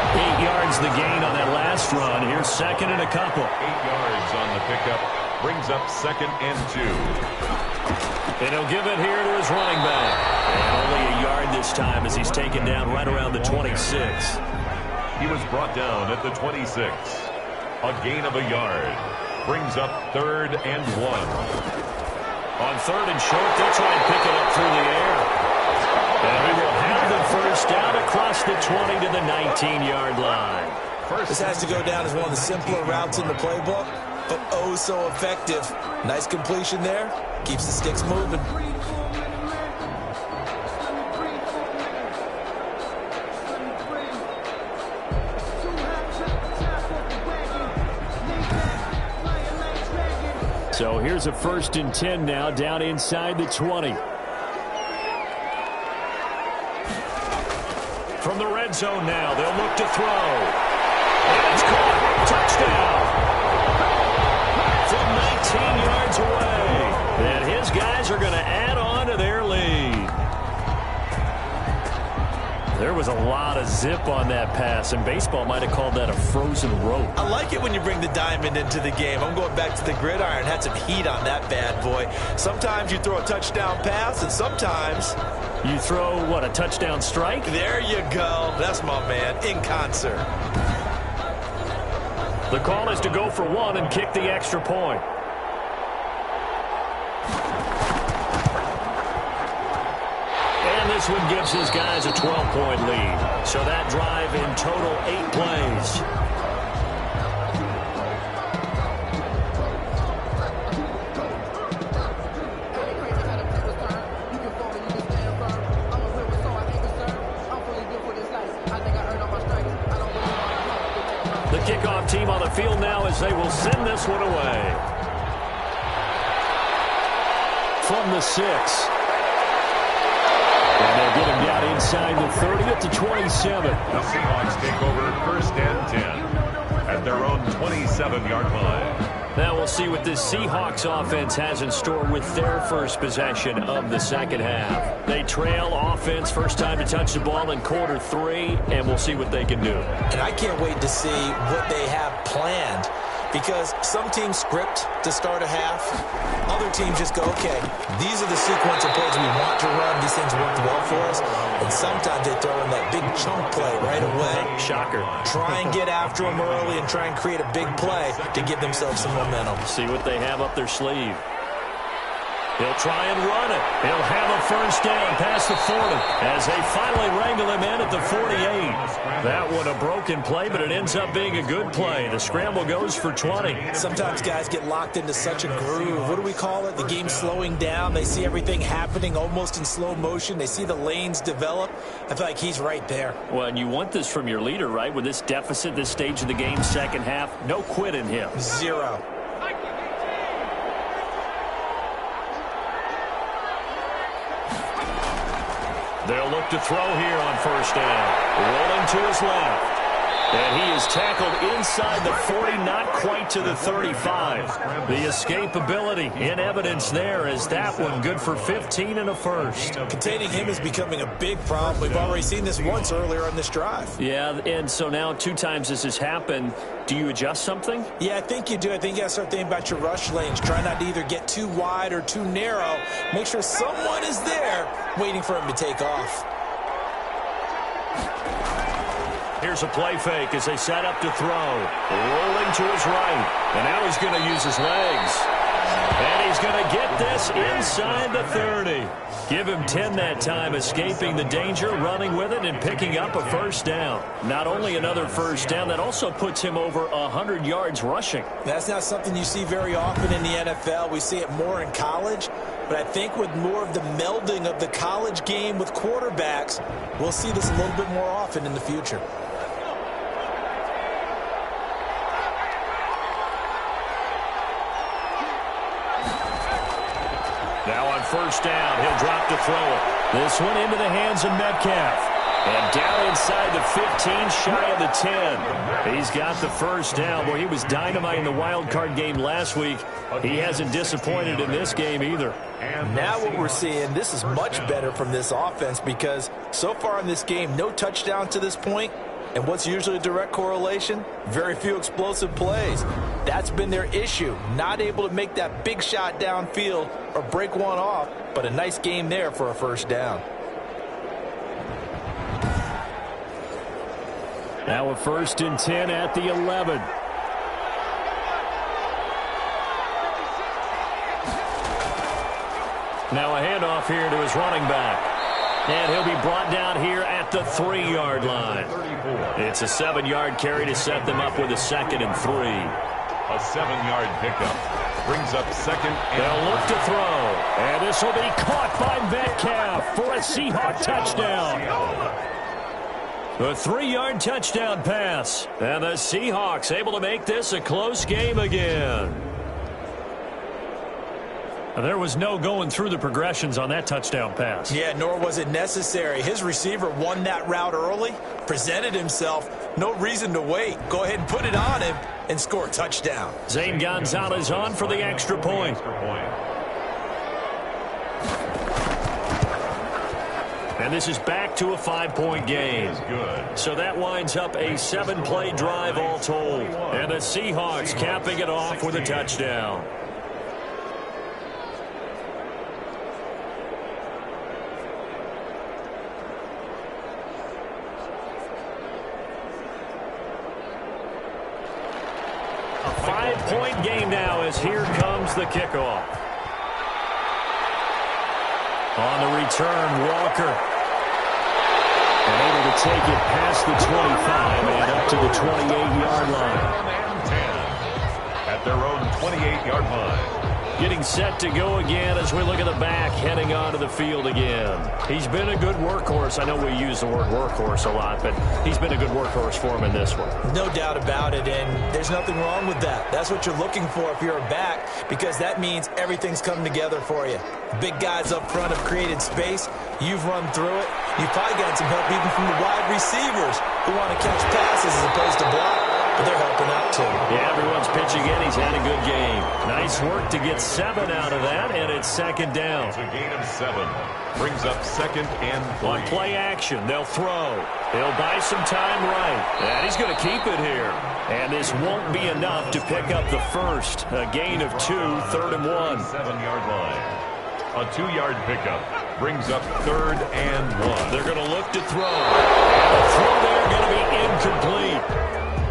8 yards the gain on that last run. Here's 2nd and a couple. 8 yards on the pickup. Brings up 2nd and 2. And he'll give it here to his running back. And only a yard this time as he's taken down right around the 26. He was brought down at the 26. A gain of a yard. brings up 3rd and 1. On 3rd and short, they'll try and pick it up through the air. And he will have the first down across the 20 to the 19-yard line. This has to go down as one of the simpler routes in the playbook, but oh so effective. Nice completion there. Keeps the sticks moving. So here's a 1st and 10 now, down inside the 20. From the red zone now, they'll look to throw. And it's caught. Touchdown. From 19 yards away. And his guys are going to add on to their lead. There was a lot of zip on that pass, and baseball might have called that a frozen rope. I like it when you bring the diamond into the game. I'm going back to the gridiron. Had some heat on that bad boy. Sometimes you throw a touchdown pass, and sometimes you throw, what, a touchdown strike? There you go. That's my man, in concert. The call is to go for 1 and kick the extra point. And this one gives his guys a 12-point lead. So that drive in total 8 plays. The kickoff team on the field now as they will send this one away. From the 6. And they'll get him down inside the 30 at the 27. The Seahawks take over 1st and 10 at their own 27-yard line. Now we'll see what this Seahawks offense has in store with their first possession of the second half. They trail offense, first time to touch the ball in quarter 3, and we'll see what they can do. And I can't wait to see what they have planned, because some teams script to start a half. Other teams just go, okay, these are the sequence of plays we want to run. These things worked well for us. And sometimes they throw in that big chunk play right away. Shocker. Try and get after them early and try and create a big play to give themselves some momentum. See what they have up their sleeve. He'll try and run it. He'll have a first down past the 40 as they finally wrangle him in at the 48. That one a broken play, but it ends up being a good play. The scramble goes for 20. Sometimes guys get locked into such a groove. What do we call it? The game's slowing down. They see everything happening almost in slow motion. They see the lanes develop. I feel like he's right there. Well, and you want this from your leader, right? With this deficit, this stage of the game, second half, no quit in him. 0. They'll look to throw here on first down. Rolling to his left. And he is tackled inside the 40, not quite to the 35. The escapability in evidence there as that one good for 15 and a first. Containing him is becoming a big problem. We've already seen this once earlier on this drive. Yeah, and so now 2 times this has happened. Do you adjust something? Yeah, I think you do. I think you got to start thinking about your rush lanes. Try not to either get too wide or too narrow. Make sure someone is there waiting for him to take off. Here's a play fake as they set up to throw. Rolling to his right. And now he's going to use his legs. And he's going to get this inside the 30. Give him 10 that time, escaping the danger, running with it, and picking up a first down. Not only another first down, that also puts him over 100 yards rushing. That's not something you see very often in the NFL. We see it more in college. But I think with more of the melding of the college game with quarterbacks, we'll see this a little bit more often in the future. Now on first down, he'll drop to throw it. This one into the hands of Metcalf. And down inside the 15, shy of the 10. He's got the first down. Boy, he was dynamite in the wild card game last week. He hasn't disappointed in this game either. Now what we're seeing, this is much better from this offense because so far in this game, no touchdown to this point. And what's usually a direct correlation? Very few explosive plays. That's been their issue. Not able to make that big shot downfield or break one off, but a nice game there for a first down. Now a 1st and 10 at the 11. Now a handoff here to his running back. And he'll be brought down here at the 3-yard line. It's a 7-yard carry to set them up with a 2nd and 3. A 7-yard pickup brings up 2nd and They'll look to throw. And this will be caught by Metcalf for a Seahawk touchdown. A 3-yard touchdown pass. And the Seahawks able to make this a close game again. There was no going through the progressions on that touchdown pass. Yeah, nor was it necessary. His receiver won that route early, presented himself. No reason to wait. Go ahead and put it on him and score a touchdown. Zane Gonzalez on for the extra point. And this is back to a 5-point game. So that winds up a 7-play drive all told. And the Seahawks capping it off with a touchdown. A 5-point game now as here comes the kickoff. On the return, Walker. And able to take it past the 25 and up to the 28-yard line. At their own 28-yard line. Getting set to go again as we look at the back heading onto the field again. He's been a good workhorse. I know we use the word workhorse a lot, but he's been a good workhorse for him in this one. No doubt about it, and there's nothing wrong with that. That's what you're looking for if you're a back, because that means everything's come together for you. Big guys up front have created space. You've run through it. You've probably gotten some help even from the wide receivers who want to catch passes as opposed to block. But they're helping out, too. Yeah, everyone's pitching in. He's had a good game. Nice work to get 7 out of that, and it's 2nd down. It's a gain of 7. Brings up 2nd and 3. On play action, they'll throw. He'll buy some time right. And he's going to keep it here. And this won't be enough to pick up the first. A gain of 2, 3rd and 1. 7-yard line. A 2-yard pickup brings up 3rd and 1. They're going to look to throw. And the throw there going to be incomplete.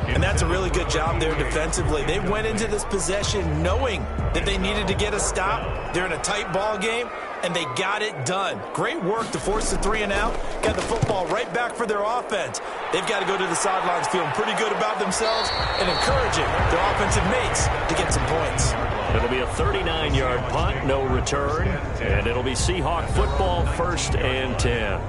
And that's a really good job there defensively. They went into this possession knowing that they needed to get a stop. They're in a tight ball game, and they got it done. Great work to force the 3 and out. Got the football right back for their offense. They've got to go to the sidelines feeling pretty good about themselves and encouraging their offensive mates to get some points. It'll be a 39-yard punt, no return, and it'll be Seahawk football 1st and 10.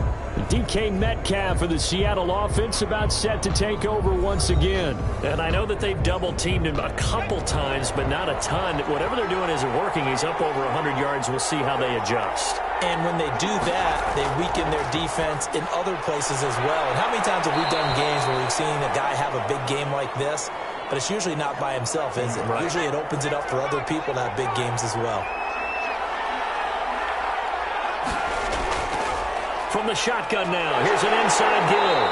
DK Metcalf for the Seattle offense about set to take over once again. And I know that they've double-teamed him a couple times, but not a ton. Whatever they're doing isn't working. He's up over 100 yards. We'll see how they adjust. And when they do that, they weaken their defense in other places as well. And how many times have we done games where we've seen a guy have a big game like this? But it's usually not by himself, is it? Right. Usually it opens it up for other people to have big games as well. From the shotgun now, here's an inside give.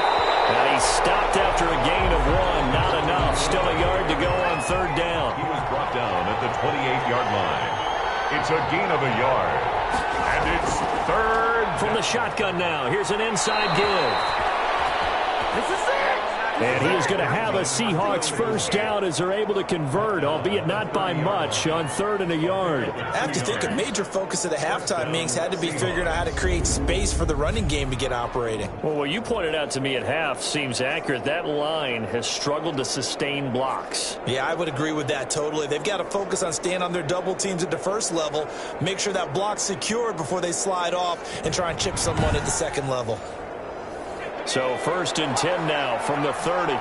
And he stopped after a gain of 1. Not enough. Still a yard to go on 3rd down. He was brought down at the 28-yard line. It's a gain of a yard. And it's 3rd. From the shotgun now, here's an inside give. This is it. And he is going to have a Seahawks first down as they're able to convert, albeit not by much, on 3rd and a yard. I have to think a major focus of the halftime meetings had to be figuring out how to create space for the running game to get operating. Well, what you pointed out to me at half seems accurate. That line has struggled to sustain blocks. Yeah, I would agree with that totally. They've got to focus on staying on their double teams at the first level, make sure that block's secured before they slide off and try and chip someone at the second level. So 1st and 10 now from the 30.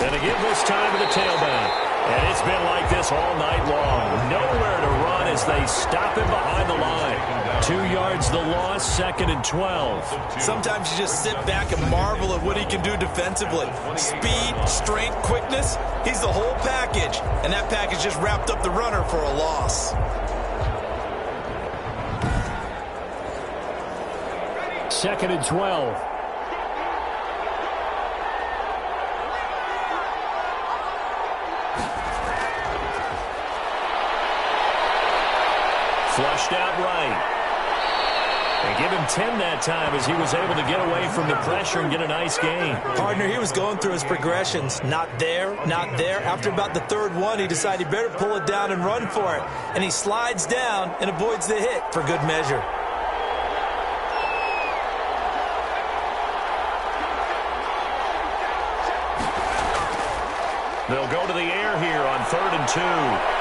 And again this time to the tailback. And it's been like this all night long. Nowhere to run as they stop him behind the line. 2 yards the loss, 2nd and 12. Sometimes you just sit back and marvel at what he can do defensively. Speed, strength, quickness, he's the whole package. And that package just wrapped up the runner for a loss. 2nd and 12. Flushed out right. And give him 10 that time as he was able to get away from the pressure and get a nice gain. Partner, he was going through his progressions. Not there, not there. After about the third one, he decided he better pull it down and run for it. And he slides down and avoids the hit for good measure. They'll go to the air here on 3rd and 2.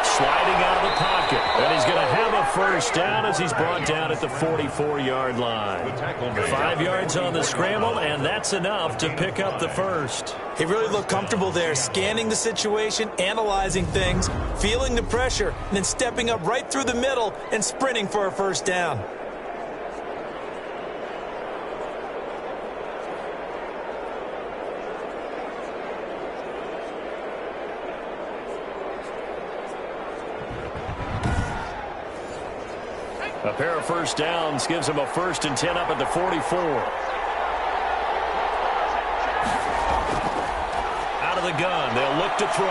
Sliding out of the pocket. And he's going to have a first down as he's brought down at the 44-yard line. 5 yards on the scramble, and that's enough to pick up the first. He really looked comfortable there, scanning the situation, analyzing things, feeling the pressure, and then stepping up right through the middle and sprinting for a first down. A pair of first downs gives him a 1st and 10 up at the 44. Out of the gun, they'll look to throw.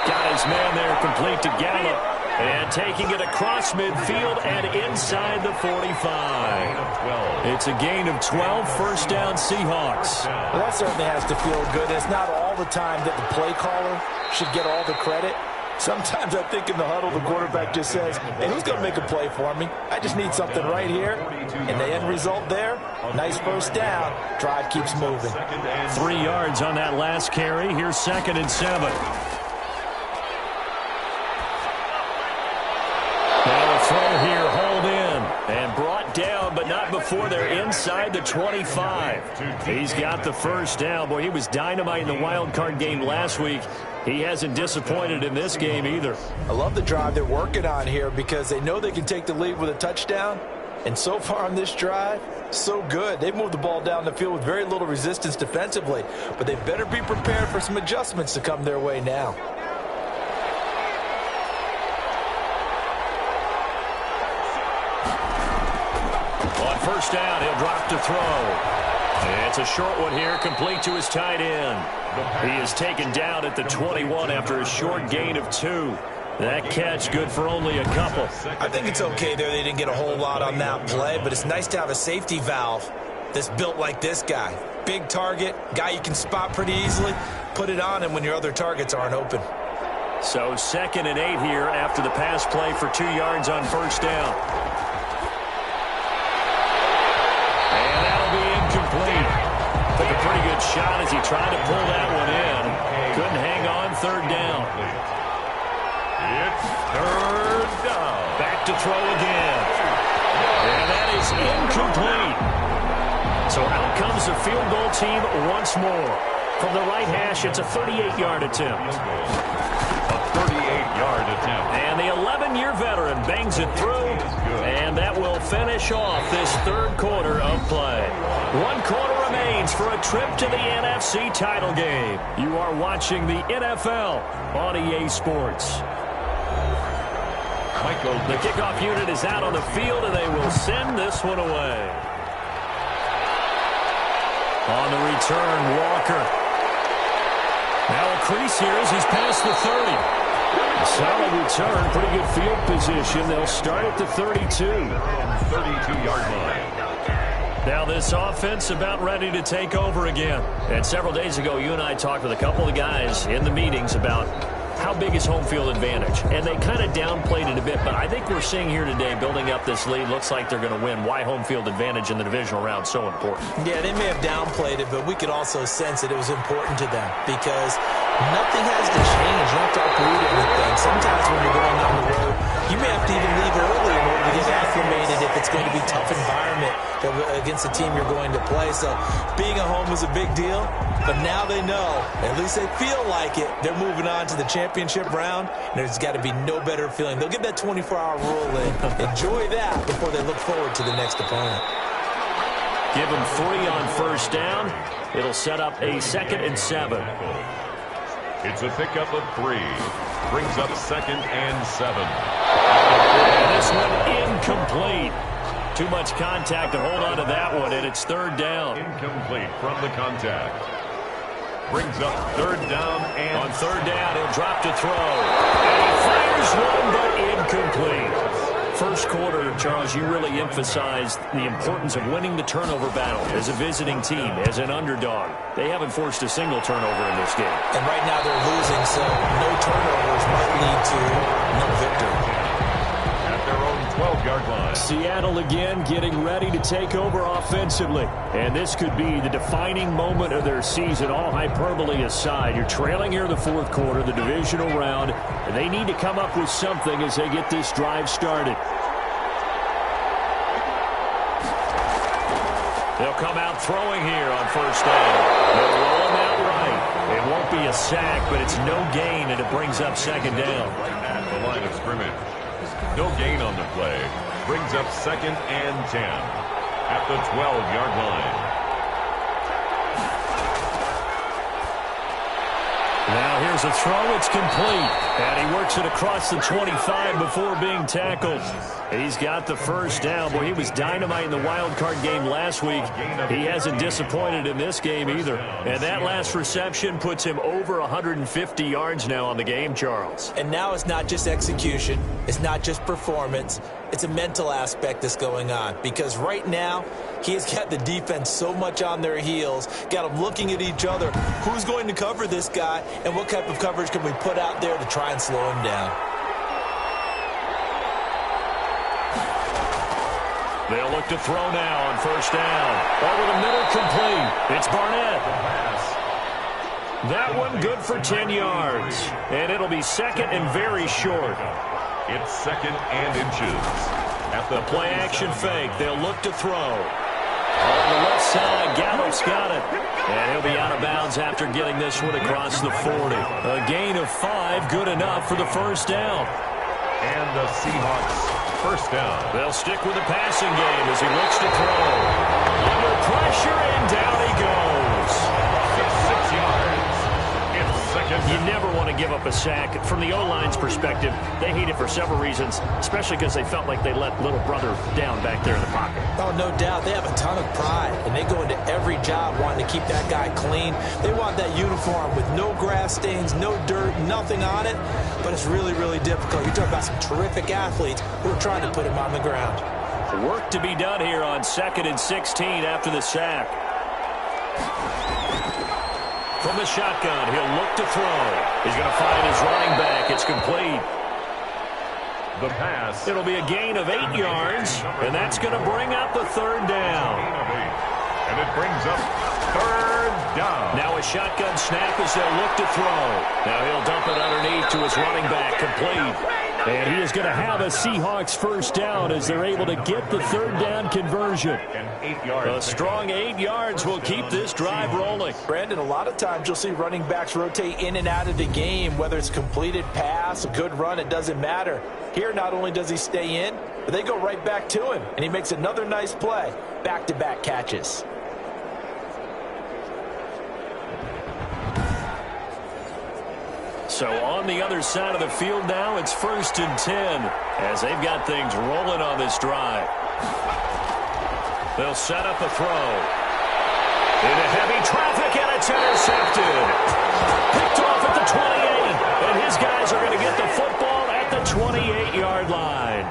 Got his man there complete to Gallup. And taking it across midfield and inside the 45. It's a gain of 12, first down Seahawks. Well, that certainly has to feel good. It's not all the time that the play caller should get all the credit. Sometimes I think in the huddle, the quarterback just says, hey, who's going to make a play for me? I just need something right here. And the end result there, nice first down. Drive keeps moving. 3 yards on that last carry. Here's 2nd and 7. Now a throw here, hauled in and brought down, but not before they're inside the 25. He's got the first down. Boy, he was dynamite in the wild card game last week. He hasn't disappointed in this game either. I love the drive they're working on here because they know they can take the lead with a touchdown. And so far on this drive, so good. They've moved the ball down the field with very little resistance defensively. But they better be prepared for some adjustments to come their way now. On first down, he'll drop to throw. It's a short one here, complete to his tight end. He is taken down at the 21 after a short gain of 2. That catch good for only a couple. I think it's okay there. They didn't get a whole lot on that play, but it's nice to have a safety valve that's built like this guy. Big target, guy you can spot pretty easily. Put it on him when your other targets aren't open. So 2nd and 8 here after the pass play for 2 yards on first down. And that'll be incomplete. Took a pretty good shot as he tried to pull that one in. Couldn't hang on, 3rd down. It's 3rd down. Back to throw again. And that is incomplete. So out comes the field goal team once more. From the right hash, it's a 38-yard attempt. A 38-yard attempt. And the 11-year veteran bangs it through. And that will finish off this 3rd quarter of play. 1 quarter remains for a trip to the NFC title game. You are watching the NFL on EA Sports. The kickoff unit is out on the field, and they will send this one away. On the return, Walker. Now a crease here as he's past the 30. Solid return, pretty good field position. They'll start at the 32. 32-yard line. Now this offense about ready to take over again. And several days ago, you and I talked with a couple of guys in the meetings about how big is home field advantage. And they kind of downplayed it a bit, but I think we're seeing here today, building up this lead, looks like they're going to win. Why home field advantage in the divisional round so important? Yeah, they may have downplayed it, but we could also sense that it was important to them because nothing has to change. You don't have to uproot everything. Sometimes when you're going on the road, you may have to even leave early in order to get acclimated if it's going to be a tough environment against the team you're going to play. So being at home is a big deal, but now they know, at least they feel like it, they're moving on to the championship round, and there's got to be no better feeling. They'll get that 24-hour rule in. Enjoy that before they look forward to the next opponent. Give them 3 on first down. It'll set up a 2nd and 7. It's a pickup of 3. Brings up 2nd and 7. And this one incomplete. Too much contact to hold on to that one, and it's 3rd down. Incomplete from the contact. Brings up 3rd down and... On 3rd down, he'll drop to throw. And he fires one, but incomplete. First quarter, Charles, you really emphasized the importance of winning the turnover battle as a visiting team, as an underdog. They haven't forced a single turnover in this game. And right now they're losing, so no turnovers might lead to no victory. At their own 12-yard line. Seattle again getting ready to take over offensively. And this could be the defining moment of their season, all hyperbole aside. You're trailing here in the fourth quarter, the divisional round, and they need to come up with something as they get this drive started. They'll come out throwing here on first down. They'll roll him out right. It won't be a sack, but it's no gain, and it brings up second down. At the line of scrimmage. No gain on the play. Brings up 2nd and 10 at the 12-yard line. Now here's a throw. It's complete. And he works it across the 25 before being tackled. He's got the first down. Boy, he was dynamite in the wild card game last week. He hasn't disappointed in this game either. And that last reception puts him over 150 yards now on the game, Charles. And now it's not just execution. It's not just performance. It's a mental aspect that's going on. Because right now, he's got the defense so much on their heels, got them looking at each other. Who's going to cover this guy, and what type of coverage can we put out there to try and slow him down? They'll look to throw now on first down. Over the middle, complete. It's Barnett. That one good for 10 yards. And it'll be second and very short. It's 2nd and inches. At the play action fake. They'll look to throw. On the left side, Gallup's got it. And he'll be out of bounds after getting this one across the 40. A gain of 5, good enough for the first down. And the Seahawks first down. They'll stick with the passing game as he looks to throw. Under pressure, and down he goes. 6 yards. It's 2nd. You never want to give up a sack. From the O-line's perspective, they hate it for several reasons, especially because they felt like they let little brother down back there in the pocket. Oh, no doubt. They have a ton of pride, and they go into every job wanting to keep that guy clean. They want that uniform with no grass stains, no dirt, nothing on it, but it's really, really difficult. You're talking about some terrific athletes who are trying to put him on the ground. Work to be done here on 2nd and 16 after the sack. From the shotgun, he'll look to throw. He's going to find his running back. It's complete. The pass. It'll be a gain of 8 yards, and that's going to bring up the third down. And it brings up 3rd down. Now a shotgun snap as they'll look to throw. Now he'll dump it underneath to his running back, complete. And he is going to have a Seahawks first down as they're able to get the third down conversion. And 8 yards. A strong 8 yards will keep this drive rolling. Brandon, a lot of times you'll see running backs rotate in and out of the game, whether it's completed pass, a good run, it doesn't matter. Here, not only does he stay in, but they go right back to him, and he makes another nice play. Back-to-back catches. So on the other side of the field now, it's 1st and 10 as they've got things rolling on this drive. They'll set up a throw. Into heavy traffic, and it's intercepted. Picked off at the 28, and his guys are going to get the football at the 28-yard line.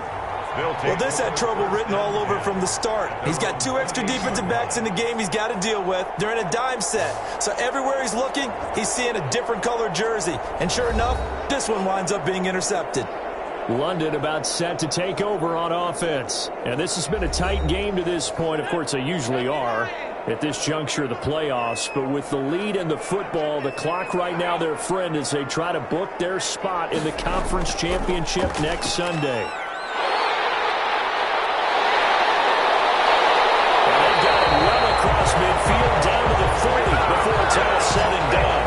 Well, this had trouble written all over from the start. He's got 2 extra defensive backs in the game he's got to deal with. They're in a dime set. So everywhere he's looking, he's seeing a different color jersey. And sure enough, this one winds up being intercepted. London about set to take over on offense. And this has been a tight game to this point. Of course, they usually are at this juncture of the playoffs. But with the lead in the football, the clock right now their friend as they try to book their spot in the conference championship next Sunday. Across midfield down to the 40 before it's all said and done.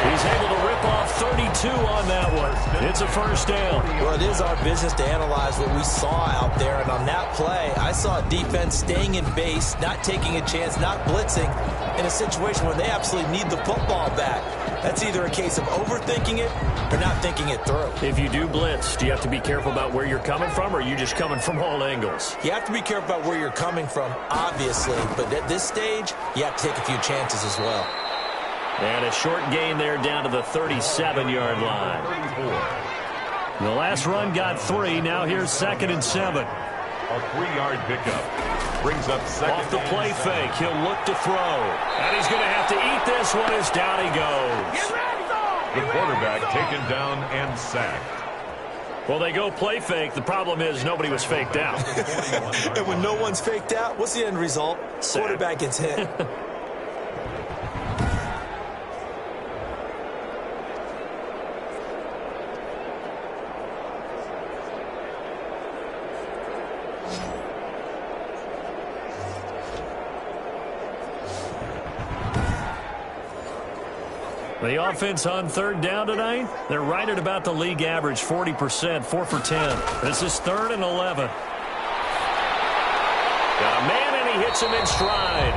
He's able to rip off 32 on that one. It's a first down. Well, it is our business to analyze what we saw out there. And on that play, I saw a defense staying in base, not taking a chance, not blitzing in a situation where they absolutely need the football back. That's either a case of overthinking it or not thinking it through. If you do blitz, do you have to be careful about where you're coming from, or are you just coming from all angles? You have to be careful about where you're coming from, obviously. But at this stage, you have to take a few chances as well. And a short gain there down to the 37-yard line. The last run got 3. Now here's 2nd and 7. A 3-yard pickup. Brings up second. Off the play fake. He'll look to throw. And he's going to have to eat this one as down he goes. The quarterback taken down and sacked. Well, they go play fake. The problem is nobody was faked out. And when no one's faked out, what's the end result? Quarterback gets hit. The offense on 3rd down tonight, they're right at about the league average, 40%, 4 for 10. This is 3rd and 11. Got a man, and he hits him in stride.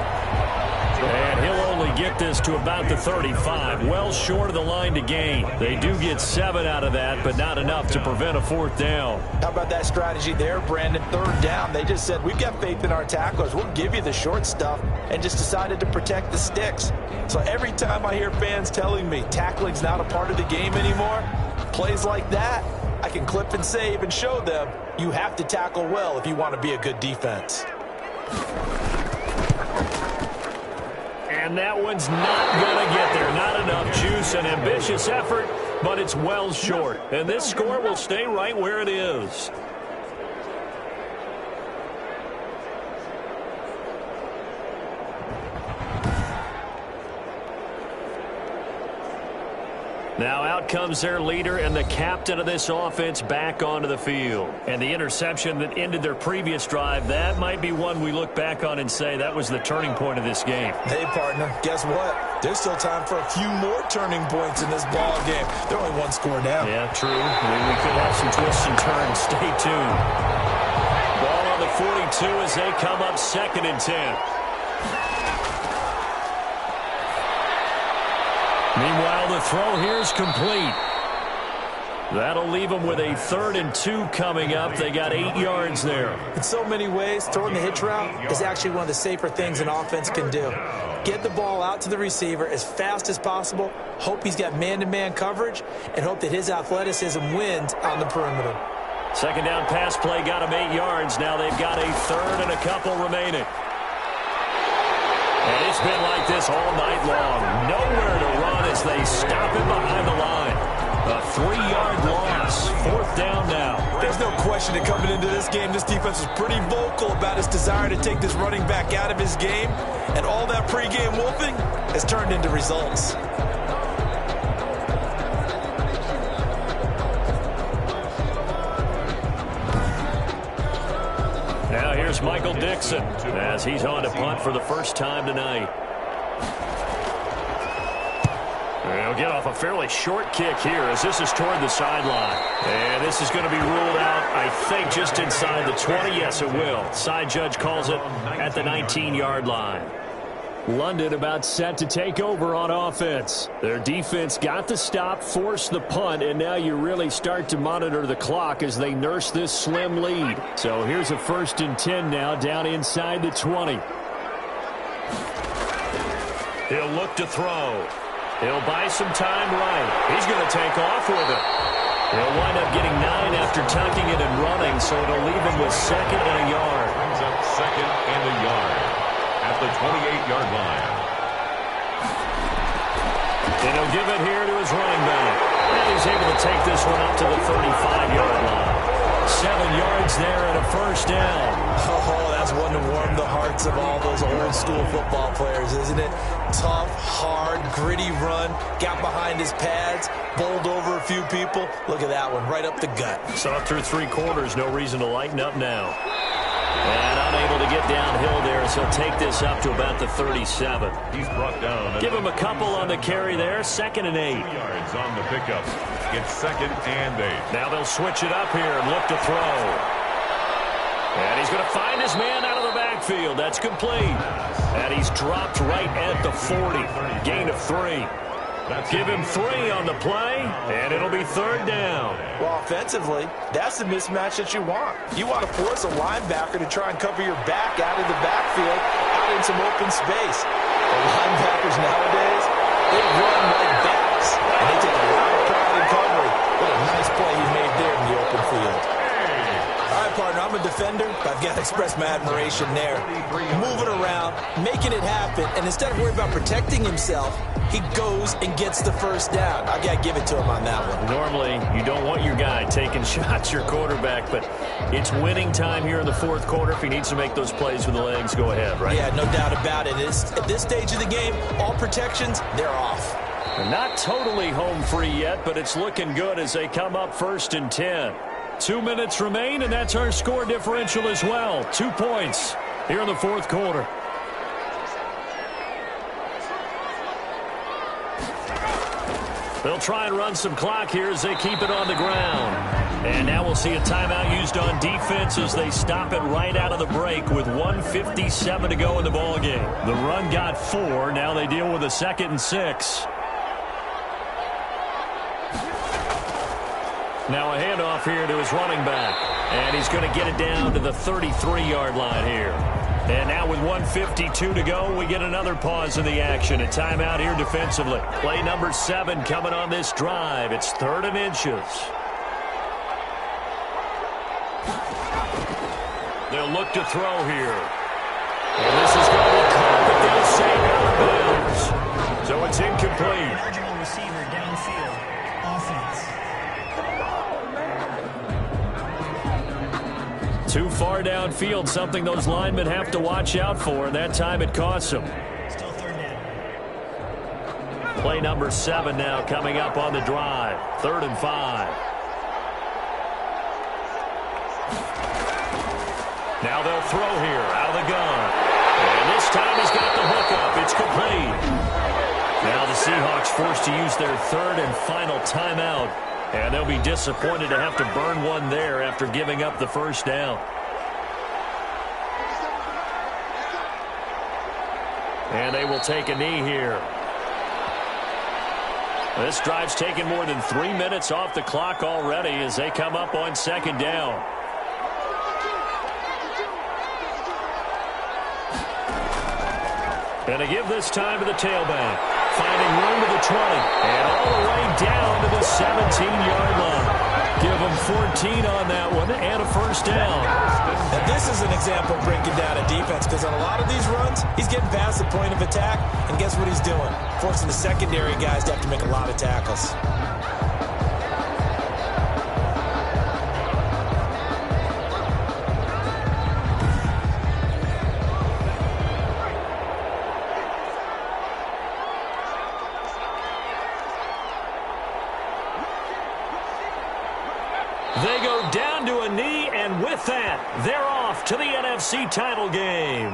And he'll only get this to about the 35, well short of the line to gain. They do get 7 out of that, but not enough to prevent a 4th down. How about that strategy there, Brandon? 3rd down. They just said, we've got faith in our tacklers. We'll give you the short stuff, and just decided to protect the sticks. So every time I hear fans telling me tackling's not a part of the game anymore, plays like that, I can clip and save and show them you have to tackle well if you want to be a good defense. And that one's not going to get there. Not enough juice. An ambitious effort, but it's well short. And this score will stay right where it is. Now out comes their leader and the captain of this offense back onto the field. And the interception that ended their previous drive, that might be one we look back on and say that was the turning point of this game. Hey, partner, guess what? There's still time for a few more turning points in this ball game. They're only 1 score down. Yeah, true. We could have some twists and turns. Stay tuned. Ball on the 42 as they come up 2nd and 10. Meanwhile, the throw here is complete. That'll leave them with a 3rd and 2 coming up. They got 8 yards there. In so many ways, throwing the hitch route is actually one of the safer things an offense can do. Get the ball out to the receiver as fast as possible, hope he's got man-to-man coverage, and hope that his athleticism wins on the perimeter. 2nd down pass play got him 8 yards. Now they've got a 3rd and a couple remaining. And it's been like this all night long. Nowhere to run as they stop him behind the line. A 3-yard loss. 4th down now. There's no question that coming into this game, this defense was pretty vocal about his desire to take this running back out of his game. And all that pregame wolfing has turned into results. Now here's Michael Dixon as he's on to punt for the first time tonight. He'll get off a fairly short kick here as this is toward the sideline. And this is going to be ruled out, I think, just inside the 20. Yes, it will. Side judge calls it at the 19-yard line. London about set to take over on offense. Their defense got the stop, forced the punt, and now you really start to monitor the clock as they nurse this slim lead. So here's a 1st and 10 now down inside the 20. He'll look to throw. He'll buy some time right. He's going to take off with it. He'll wind up getting 9 after tucking it and running, so it'll leave him with 2nd and a yard. Brings up 2nd and a yard at the 28-yard line. And he'll give it here to his running back. And he's able to take this one up to the 35-yard line. 7 yards there and a 1st down. Oh, that's one to warm the hearts of all those old school football players, isn't it? Tough, hard, gritty run, got behind his pads, bowled over a few people. Look at that one, right up the gut. Saw through 3 quarters, no reason to lighten up now. And unable to get downhill there, so he'll take this up to about the 37. He's brought down. Give him a couple on the carry there, 2nd and 8. 2 yards on the pickup. It's 2nd and 8. Now they'll switch it up here and look to throw. And he's going to find his man out of the backfield. That's complete. And he's dropped right at the 40. Gain of 3. Give him 3 on the play, and it'll be 3rd down. Well, offensively, that's the mismatch that you want. You want to force a linebacker to try and cover your back out of the backfield, out in some open space. The linebackers nowadays, they run like backs, and they take a lot of pride in covering. What a nice play he made there. field. All right, partner, I'm a defender, but I've got to express my admiration there. Moving around, making it happen, and instead of worrying about protecting himself, he goes and gets the first down. I got to give it to him on that one. Normally, you don't want your guy taking shots, your quarterback, but it's winning time here in the fourth quarter. If he needs to make those plays with the legs, go ahead, right? Yeah, no doubt about it. At this stage of the game, all protections, they're off. They're not totally home free yet, but it's looking good as they come up 1st and 10. 2 minutes remain, and that's our score differential as well. 2 points here in the fourth quarter. They'll try and run some clock here as they keep it on the ground. And now we'll see a timeout used on defense as they stop it right out of the break with 1:57 to go in the ballgame. The run got 4. Now they deal with a 2nd and 6. Now a handoff here to his running back. And he's going to get it down to the 33-yard line here. And now with 1:52 to go, we get another pause in the action. A timeout here defensively. Play number 7 coming on this drive. It's 3rd and inches. They'll look to throw here. And this is going to be caught, but they'll say out of bounds. So it's incomplete. Marginal receiver downfield. Offense. Too far downfield, something those linemen have to watch out for, and that time it costs them. Still 3rd down. Play number 7 now coming up on the drive. 3rd and 5. Now they'll throw here out of the gun. And this time he's got the hookup. It's complete. Now the Seahawks forced to use their 3rd and final timeout. And they'll be disappointed to have to burn one there after giving up the first down. And they will take a knee here. This drive's taken more than 3 minutes off the clock already as they come up on 2nd down. And to give this time to the tailback. Finding room to the 20. And all the way down to the 17-yard line. Give them 14 on that one and a first down. And this is an example of breaking down a defense because on a lot of these runs, he's getting past the point of attack. And guess what he's doing? Forcing the secondary guys to have to make a lot of tackles. They go down to a knee, and with that, they're off to the NFC title game.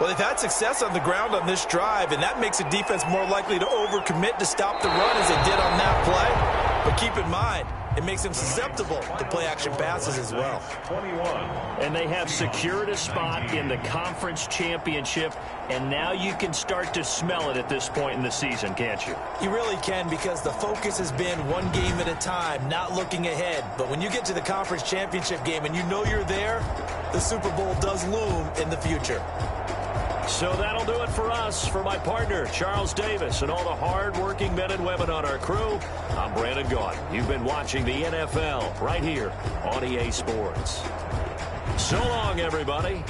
Well, they've had success on the ground on this drive, and that makes a defense more likely to overcommit to stop the run as they did on that play. But keep in mind, it makes them susceptible to play-action passes as well. 21. And they have secured a spot in the conference championship, and now you can start to smell it at this point in the season, can't you? You really can because the focus has been one game at a time, not looking ahead. But when you get to the conference championship game and you know you're there, the Super Bowl does loom in the future. So that'll do it for us. For my partner, Charles Davis, and all the hard-working men and women on our crew, I'm Brandon Gaudin. You've been watching the NFL right here on EA Sports. So long, everybody.